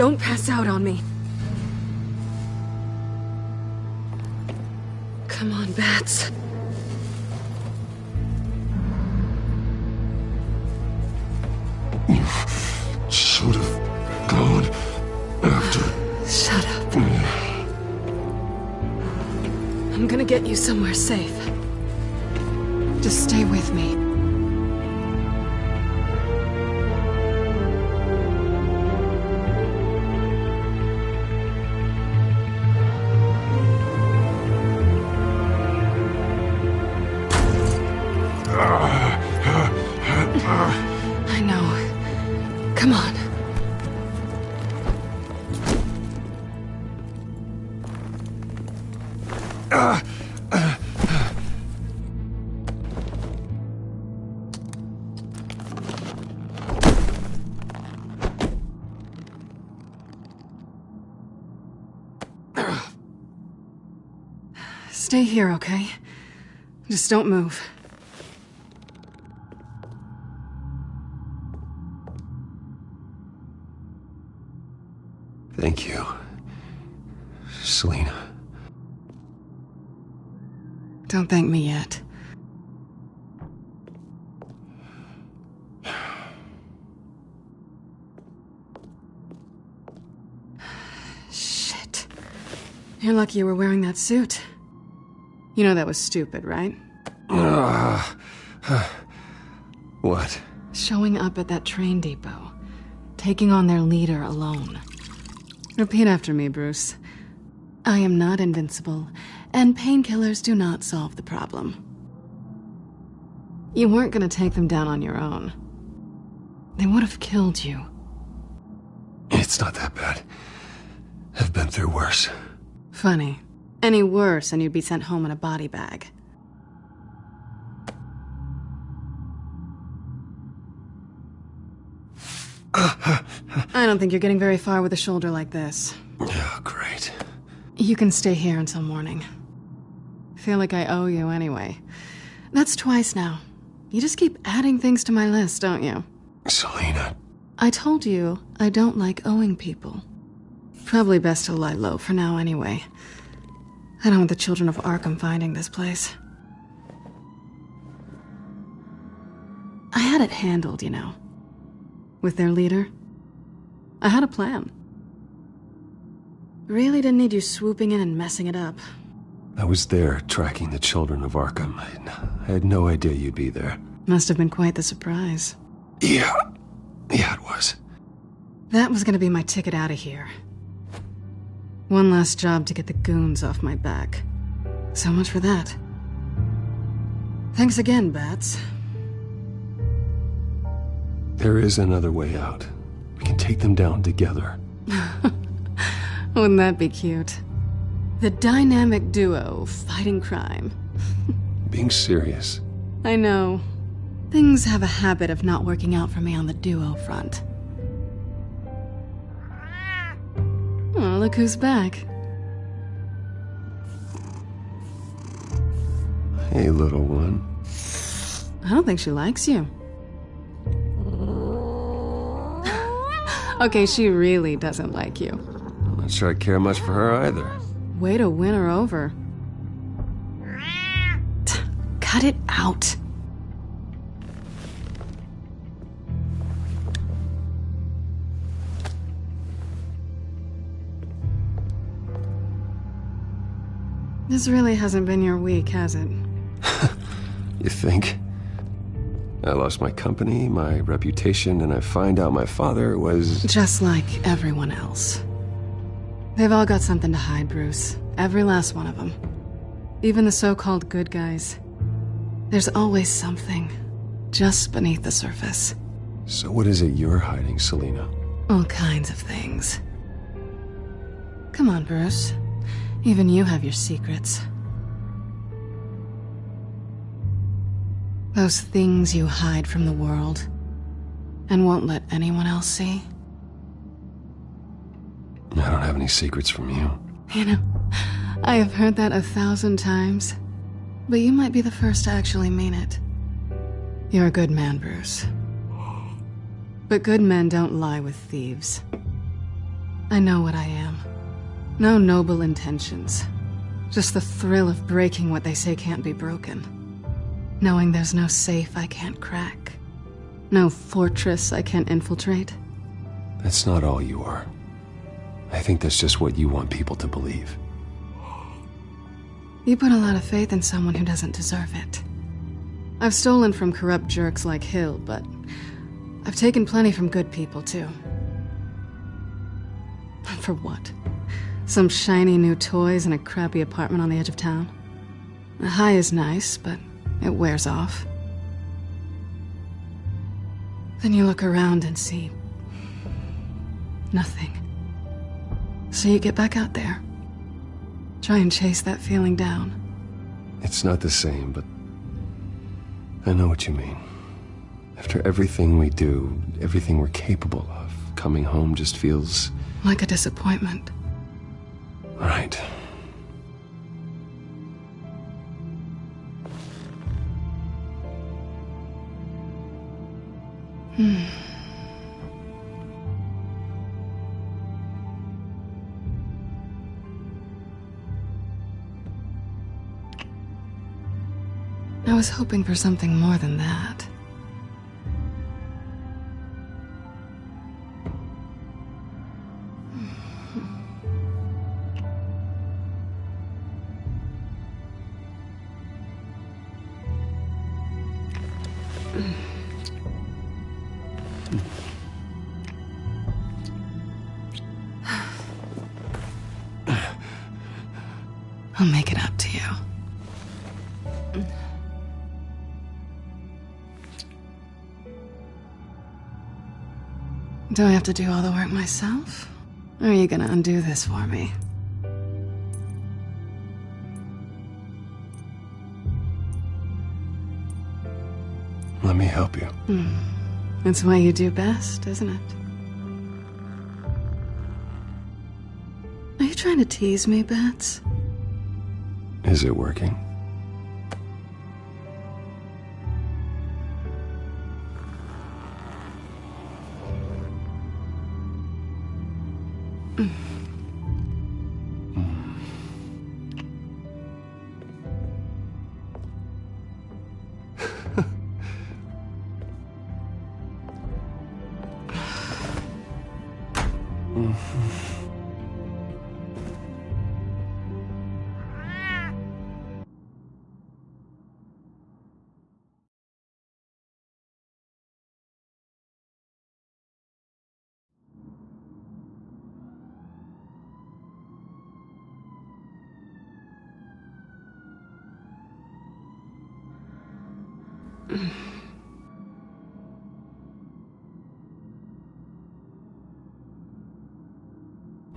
Don't pass out on me. Come on, Bats. You should have gone after. Shut up. I'm gonna get you somewhere safe. Just stay with me. I know. Come on. Stay here, okay? Just don't move. Thank you, Selina. Don't thank me yet. Shit. You're lucky you were wearing that suit. You know that was stupid, right? What? Showing up at that train depot. Taking on their leader alone. Repeat after me, Bruce. I am not invincible, and painkillers do not solve the problem. You weren't gonna take them down on your own. They would have killed you. It's not that bad. I've been through worse. Funny. Any worse and you'd be sent home in a body bag. I don't think you're getting very far with a shoulder like this. Oh, great. You can stay here until morning. Feel like I owe you anyway. That's twice now. You just keep adding things to my list, don't you? Selina. I told you I don't like owing people. Probably best to lie low for now anyway. I don't want the children of Arkham finding this place. I had it handled, you know. With their leader. I had a plan. Really didn't need you swooping in and messing it up. I was there tracking the children of Arkham. I had no idea you'd be there. Must have been quite the surprise. Yeah, it was. That was gonna be my ticket out of here. One last job to get the goons off my back. So much for that. Thanks again, Bats. There is another way out. We can take them down together. Wouldn't that be cute? The dynamic duo fighting crime. Being serious. I know. Things have a habit of not working out for me on the duo front. Oh, look who's back. Hey, little one. I don't think she likes you. Okay, she really doesn't like you. I'm not sure I care much for her either. Way to win her over. Cut it out. This really hasn't been your week, has it? You think? I lost my company, my reputation, and I find out my father was... Just like everyone else. They've all got something to hide, Bruce. Every last one of them. Even the so-called good guys. There's always something, just beneath the surface. So what is it you're hiding, Selina? All kinds of things. Come on, Bruce. Even you have your secrets. Those things you hide from the world and won't let anyone else see. I don't have any secrets from you. You know, I have heard that 1,000 times, but you might be the first to actually mean it. You're a good man, Bruce. But good men don't lie with thieves. I know what I am. No noble intentions. Just the thrill of breaking what they say can't be broken. Knowing there's no safe I can't crack. No fortress I can't infiltrate. That's not all you are. I think that's just what you want people to believe. You put a lot of faith in someone who doesn't deserve it. I've stolen from corrupt jerks like Hill, but I've taken plenty from good people, too. For what? Some shiny new toys and a crappy apartment on the edge of town? The high is nice, but it wears off. Then you look around and see nothing. So you get back out there. Try and chase that feeling down. It's not the same, but I know what you mean. After everything we do, everything we're capable of, coming home just feels... like a disappointment. Right. I was hoping for something more than that. I'll make it up to you. Do I have to do all the work myself? Or are you gonna undo this for me? Let me help you. It's what you do best, isn't it? Are you trying to tease me, Bats? Is it working?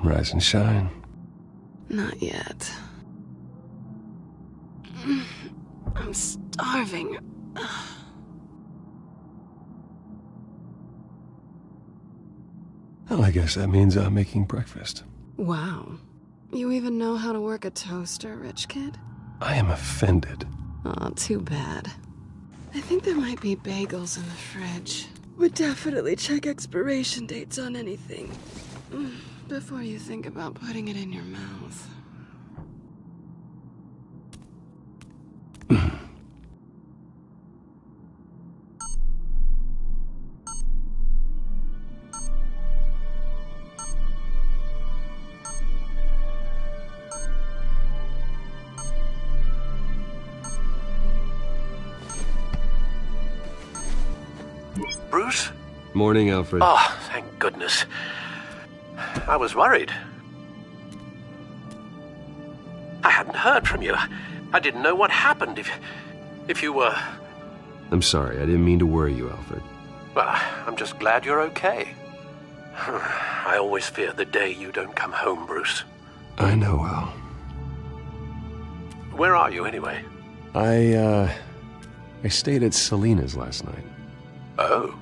Rise and shine. Not yet. I'm starving. Well, I guess that means I'm making breakfast. Wow. You even know how to work a toaster, rich kid? I am offended. Oh, too bad. I think there might be bagels in the fridge. Would definitely check expiration dates on anything before you think about putting it in your mouth. Bruce? Morning, Alfred. Oh, thank goodness. I was worried. I hadn't heard from you. I didn't know what happened if you were... I'm sorry, I didn't mean to worry you, Alfred. Well, I'm just glad you're okay. I always fear the day you don't come home, Bruce. I know, Al. Where are you, anyway? I stayed at Selena's last night. Oh.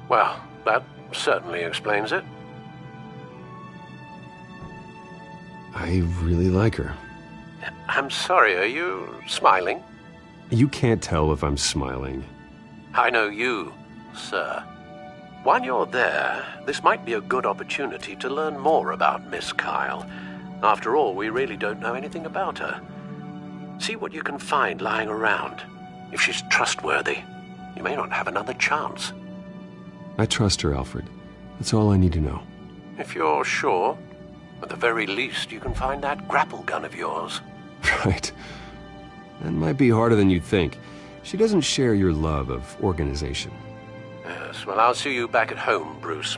Well, that certainly explains it. I really like her. I'm sorry, are you smiling? You can't tell if I'm smiling. I know you, sir. While you're there, this might be a good opportunity to learn more about Miss Kyle. After all, we really don't know anything about her. See what you can find lying around. If she's trustworthy, you may not have another chance. I trust her, Alfred. That's all I need to know. If you're sure, at the very least, you can find that grapple gun of yours. Right. That might be harder than you'd think. She doesn't share your love of organization. Yes, well, I'll see you back at home, Bruce.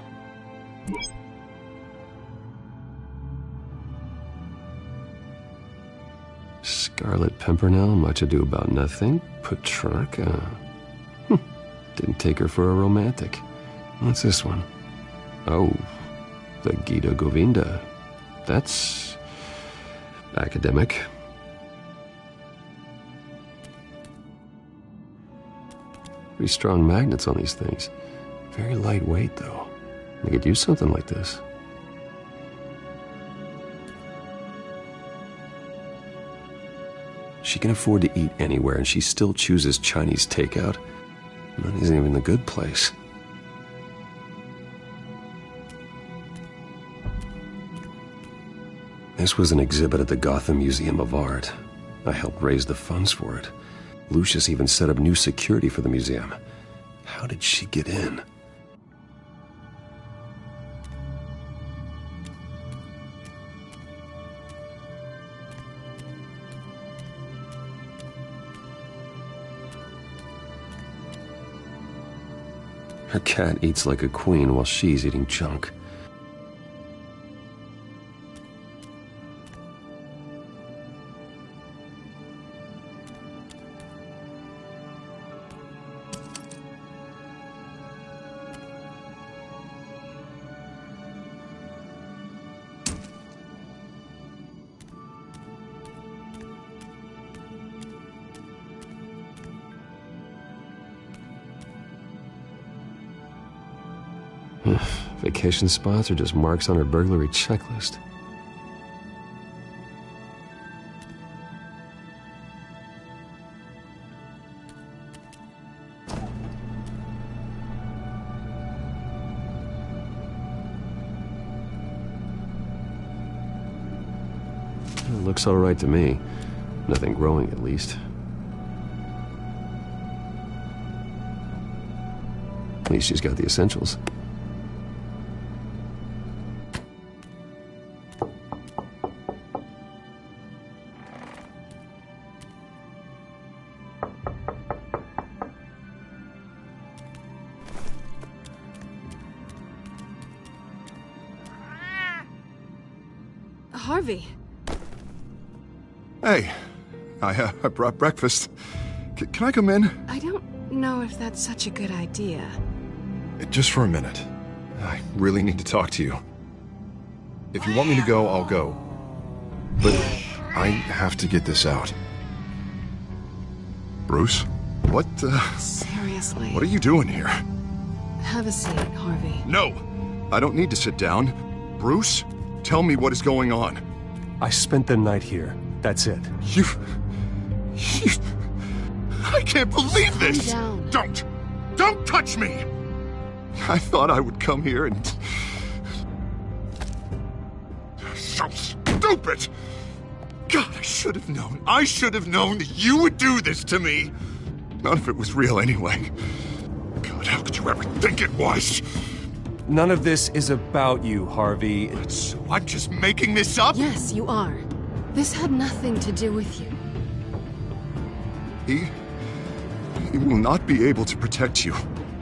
Scarlet Pimpernel, Much Ado About Nothing, Petrarca. Didn't take her for a romantic. What's this one? Oh, the Gita Govinda. That's academic. Pretty strong magnets on these things. Very lightweight, though. I could use something like this. She can afford to eat anywhere, and she still chooses Chinese takeout. Money's even the good place. This was an exhibit at the Gotham Museum of Art. I helped raise the funds for it. Lucius even set up new security for the museum. How did she get in? Her cat eats like a queen while she's eating junk. Vacation spots are just marks on her burglary checklist. It looks all right to me. Nothing growing, at least. At least she's got the essentials. Harvey. Hey, I brought breakfast. Can I come in? I don't know if that's such a good idea. Just for a minute. I really need to talk to you. If you want me to go, I'll go. But I have to get this out. Bruce? What, Seriously. What are you doing here? Have a seat, Harvey. No! I don't need to sit down. Bruce, tell me what is going on. I spent the night here. That's it. You... I can't believe this! Calm down. Don't touch me! I thought I would come here and... So stupid! God, I should have known. I should have known that you would do this to me. None of it was real anyway. God, how could you ever think it was? None of this is about you, Harvey. So I'm just making this up? Yes, you are. This had nothing to do with you. He will not be able to protect you.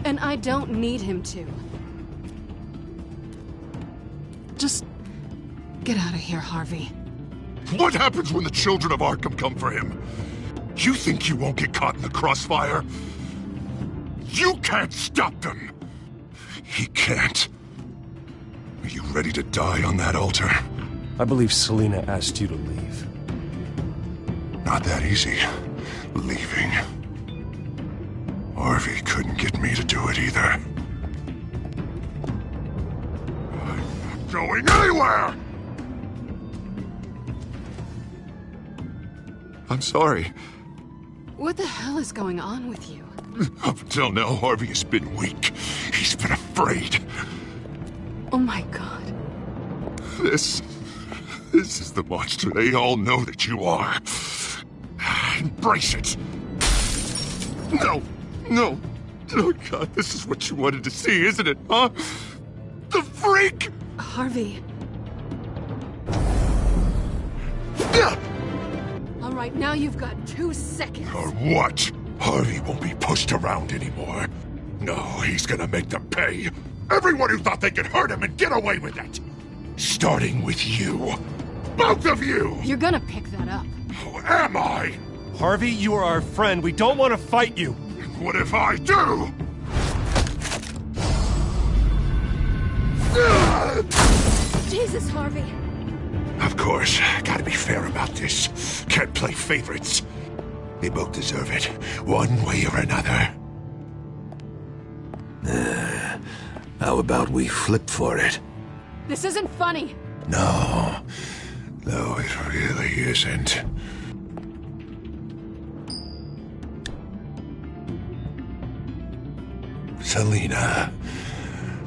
And I don't need him to. Just get out of here, Harvey. What happens when the children of Arkham come for him? You think you won't get caught in the crossfire? You can't stop them! He can't. Are you ready to die on that altar? I believe Selina asked you to leave. Not that easy. Leaving. Harvey couldn't get me to do it either. I'm not going anywhere! I'm sorry. What the hell is going on with you? Up until now, Harvey has been weak. always been afraid. Oh my god. This is the monster they all know that you are. Embrace it. No. Oh god, this is what you wanted to see, isn't it, huh? The freak! Harvey. All right, now you've got 2 seconds. Or what? Harvey won't be pushed around anymore. No, he's gonna make them pay. Everyone who thought they could hurt him and get away with it. Starting with you. Both of you! You're gonna pick that up. Who am I? Harvey, you are our friend. We don't want to fight you. What if I do? Jesus, Harvey. Of course, gotta be fair about this. Can't play favorites. They both deserve it, one way or another. How about we flip for it? This isn't funny. No, it really isn't. Selina,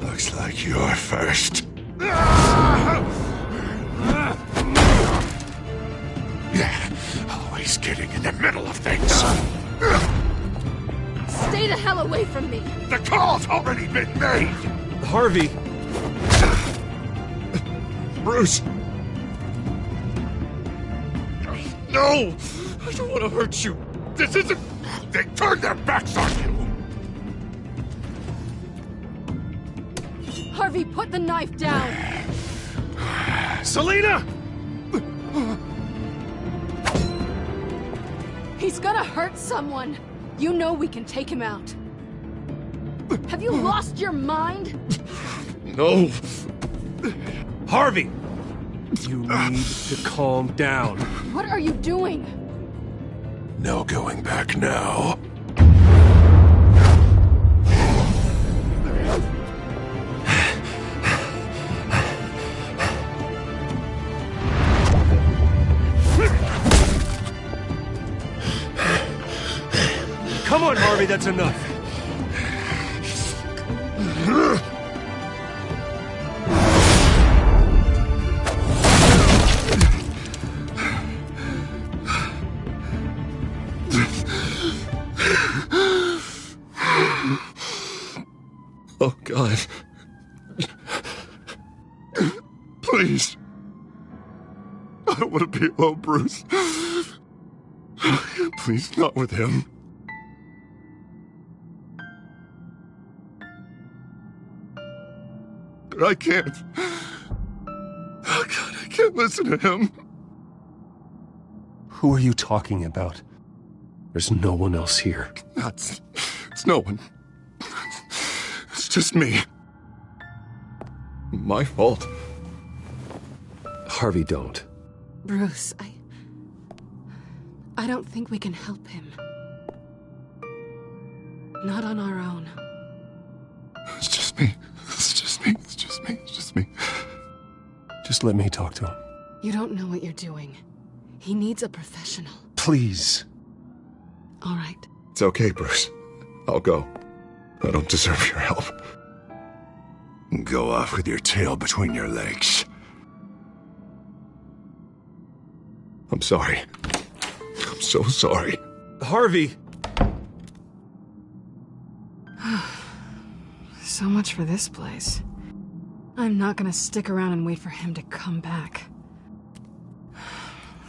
looks like you're first. Yeah, always getting in the middle of things. Stay the hell away from me. The call's already been made. Harvey. Bruce. No, I don't want to hurt you. This isn't... They turned their backs on you. Harvey, put the knife down. Selina! He's gonna hurt someone. You know we can take him out. Have you lost your mind? No. Harvey! You need to calm down. What are you doing? No going back now. Come on, Harvey, that's enough. Oh, God. Please. I don't want to be alone, Bruce. Please, not with him. But I can't. Oh, God, I can't listen to him. Who are you talking about? There's no one else here. It's no one. It's just me. My fault. Harvey, don't. Bruce, I don't think we can help him. Not on our own. It's just me. It's just me. It's just me. It's just me. Just let me talk to him. You don't know what you're doing. He needs a professional. Please. All right. It's okay, Bruce. I'll go. I don't deserve your help. Go off with your tail between your legs. I'm sorry. I'm so sorry. Harvey! So much for this place. I'm not gonna stick around and wait for him to come back.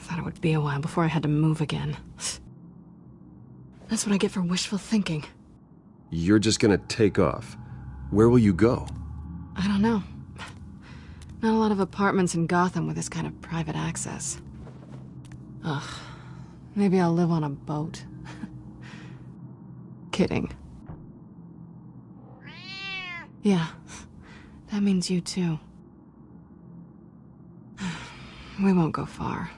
Thought it would be a while before I had to move again. That's what I get for wishful thinking. You're just gonna take off. Where will you go? I don't know. Not a lot of apartments in Gotham with this kind of private access. Ugh. Maybe I'll live on a boat. Kidding. Yeah. That means you too. We won't go far.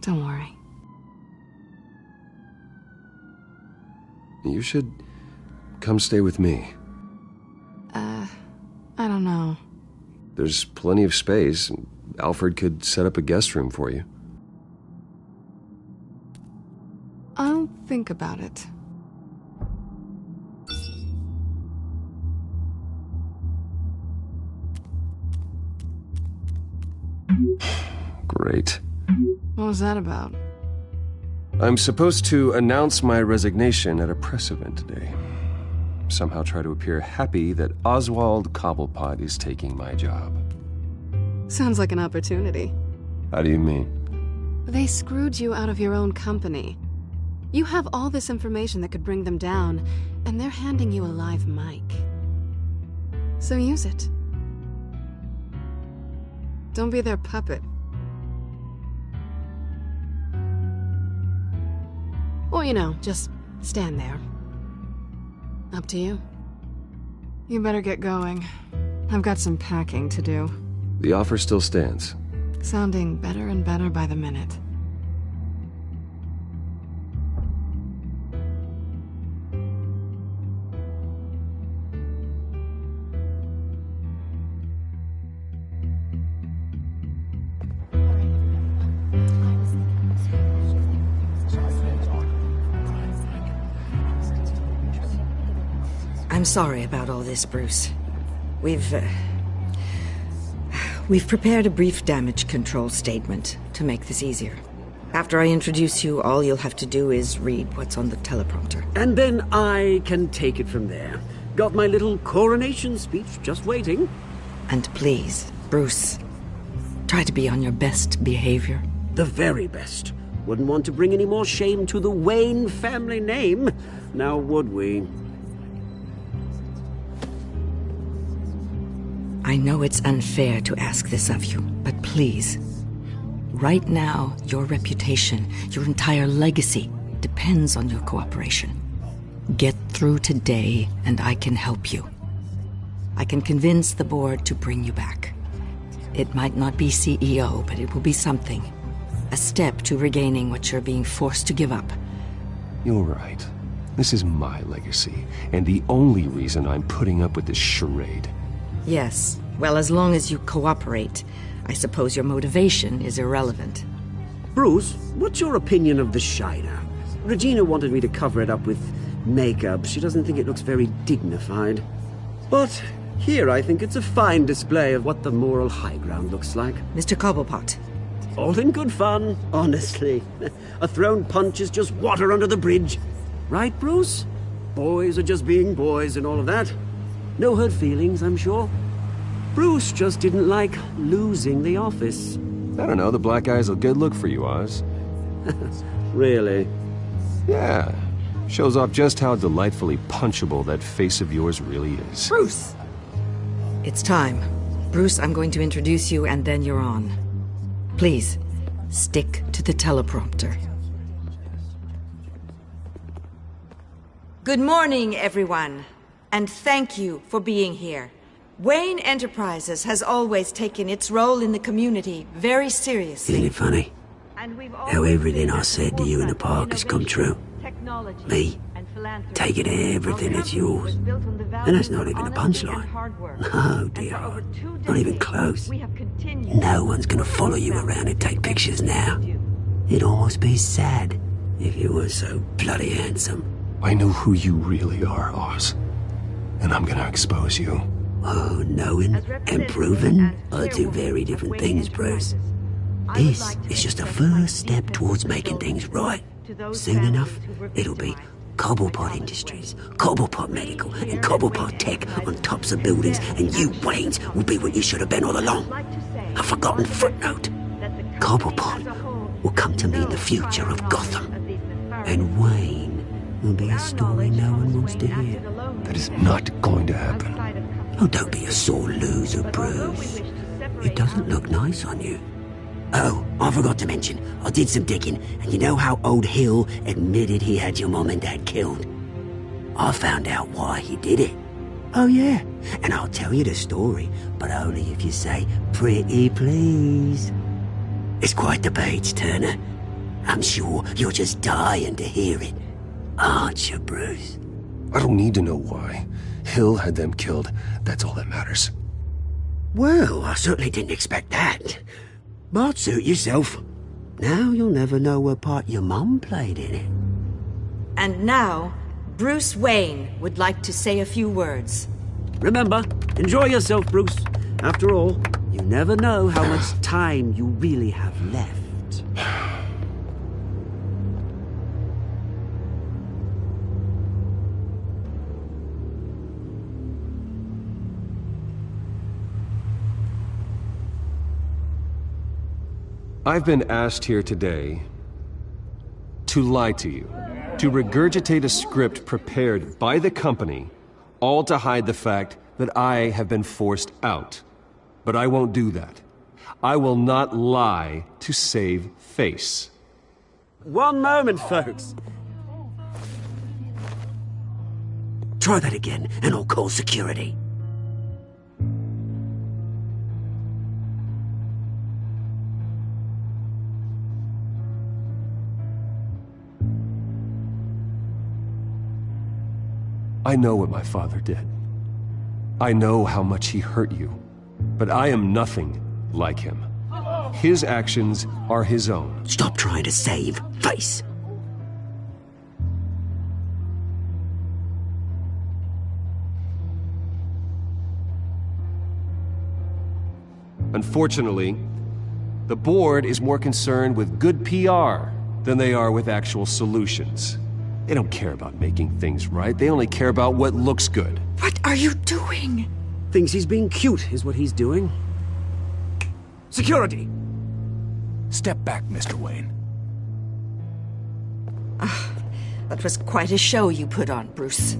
Don't worry. You should come stay with me. I don't know. There's plenty of space. Alfred could set up a guest room for you. I'll think about it. Great. What was that about? I'm supposed to announce my resignation at a press event today. Somehow try to appear happy that Oswald Cobblepot is taking my job. Sounds like an opportunity. How do you mean? They screwed you out of your own company. You have all this information that could bring them down, and they're handing you a live mic. So use it. Don't be their puppet. Or, you know, just stand there. Up to you. You better get going. I've got some packing to do. The offer still stands. Sounding better and better by the minute. I'm sorry about all this, Bruce. We've prepared a brief damage control statement to make this easier. After I introduce you, all you'll have to do is read what's on the teleprompter. And then I can take it from there. Got my little coronation speech just waiting. And please, Bruce, try to be on your best behavior. The very best. Wouldn't want to bring any more shame to the Wayne family name, now would we? I know it's unfair to ask this of you, but please, right now, your reputation, your entire legacy, depends on your cooperation. Get through today, and I can help you. I can convince the board to bring you back. It might not be CEO, but it will be something. A step to regaining what you're being forced to give up. You're right. This is my legacy, and the only reason I'm putting up with this charade. Yes. Well, as long as you cooperate, I suppose your motivation is irrelevant. Bruce, what's your opinion of the Shiner? Regina wanted me to cover it up with makeup. She doesn't think it looks very dignified. But here I think it's a fine display of what the moral high ground looks like. Mr. Cobblepot. All in good fun, honestly. A thrown punch is just water under the bridge. Right, Bruce? Boys are just being boys and all of that. No hurt feelings, I'm sure. Bruce just didn't like losing the office. I don't know, the black eye's a good look for you, Oz. Really? Yeah. Shows off just how delightfully punchable that face of yours really is. Bruce! It's time. Bruce, I'm going to introduce you and then you're on. Please, stick to the teleprompter. Good morning, everyone. And thank you for being here. Wayne Enterprises has always taken its role in the community very seriously. Isn't it funny how everything I said to you in the park has come true? Me, taking everything that's yours. And that's not even a punchline. No, dear, not even close. No one's gonna follow you around and take pictures now. It'd almost be sad if you were so bloody handsome. I know who you really are, Oz. And I'm gonna expose you. Oh, knowing and proving are two very different things, Bruce. This is just a first step towards making things right. Soon enough, it'll be Cobblepot Industries, Cobblepot Medical, and Cobblepot Tech on tops of buildings, and you, Waynes, will be what you should have been all along. A forgotten footnote. Cobblepot will come to mean the future of Gotham. And Wayne will be a story no one wants to hear. That is not going to happen. Oh, don't be a sore loser, Bruce. It doesn't look nice on you. Oh, I forgot to mention, I did some digging, and you know how old Hill admitted he had your mom and dad killed? I found out why he did it. Oh, yeah, and I'll tell you the story, but only if you say, pretty please. It's quite the page, Turner. I'm sure you're just dying to hear it. Aren't you, Bruce? I don't need to know why. Hill had them killed. That's all that matters. Well, I certainly didn't expect that. But suit yourself. Now you'll never know what part your mum played in it. And now, Bruce Wayne would like to say a few words. Remember, enjoy yourself, Bruce. After all, You never know how much time you really have left. I've been asked here today to lie to you, to regurgitate a script prepared by the company, all to hide the fact that I have been forced out. But I won't do that. I will not lie to save face. One moment, folks. Try that again, and I'll call security. I know what my father did. I know how much he hurt you. But I am nothing like him. His actions are his own. Stop trying to save face. Unfortunately, the board is more concerned with good PR than they are with actual solutions. They don't care about making things right. They only care about what looks good. What are you doing? Thinks he's being cute, is what he's doing. Security! Step back, Mr. Wayne. That was quite a show you put on, Bruce.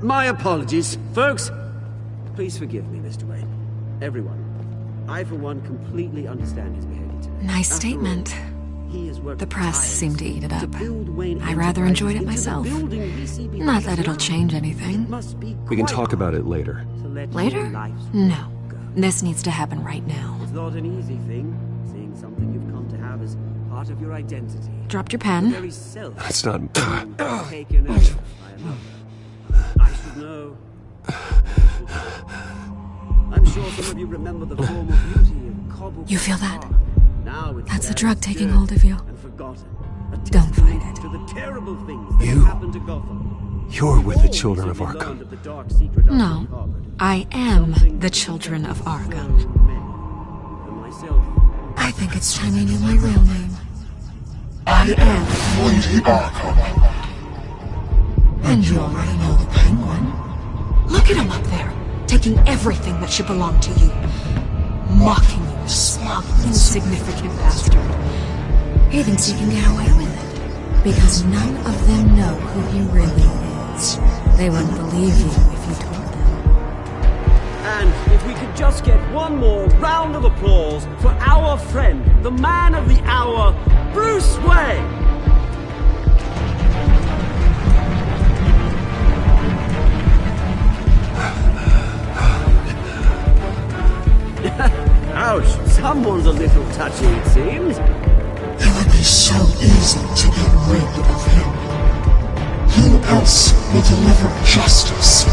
My apologies, folks. Please forgive me, Mr. Wayne. Everyone. I, for one, completely understand his behavior today. Nice statement. The press seemed to eat it up. I rather enjoyed it myself. Not that it'll change anything. We can talk about it later. Later? No. This needs to happen right now. It's not an easy thing, seeing something you've come to have as part of your identity. Dropped your pen? That's not... Taken over by another. I should know. I'm sure some of you remember the form of beauty of Cobble. You feel that? Now it's That's the drug taking hold of you. Don't fight it. To the terrible things that have happened to Gotham. You're with the children of Arkham. No. I am the children of Arkham. I think it's time you knew my real name. I am Lady Arkham. And you already know the Penguin. Look at him up there, taking everything that should belong to you. Mocking you, smug, insignificant bastard. He thinks he can get away with it, because none of them know who he really is. They wouldn't believe you if you told them. And if we could just get one more round of applause for our friend, the man of the hour, Bruce Wayne! Ouch, someone's a little touchy, it seems. It would be so easy to get rid of him. Who else will deliver justice?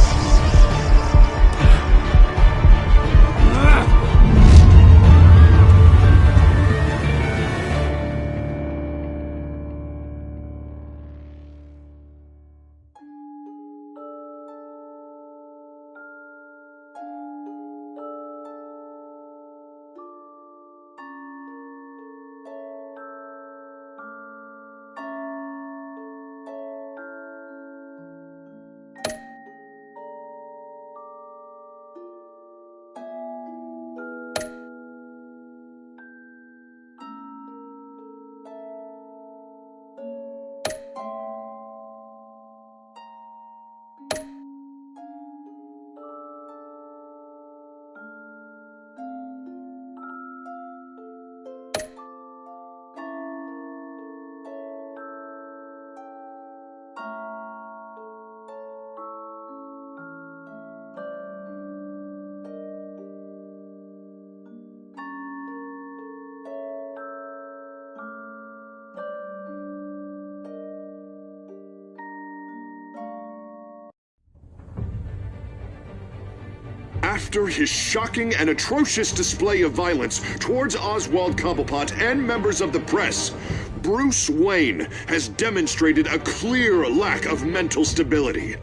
After his shocking and atrocious display of violence towards Oswald Cobblepot and members of the press, Bruce Wayne has demonstrated a clear lack of mental stability.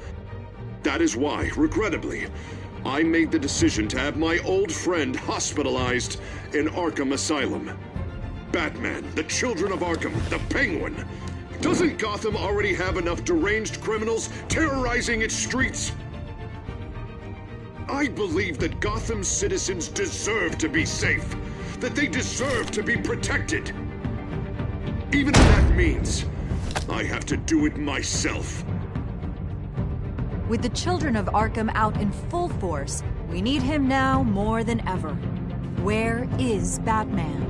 That is why, regrettably, I made the decision to have my old friend hospitalized in Arkham Asylum. Batman, the Children of Arkham, the Penguin. Doesn't Gotham already have enough deranged criminals terrorizing its streets? I believe that Gotham's citizens deserve to be safe, that they deserve to be protected. Even if that means I have to do it myself. With the Children of Arkham out in full force, we need him now more than ever. Where is Batman?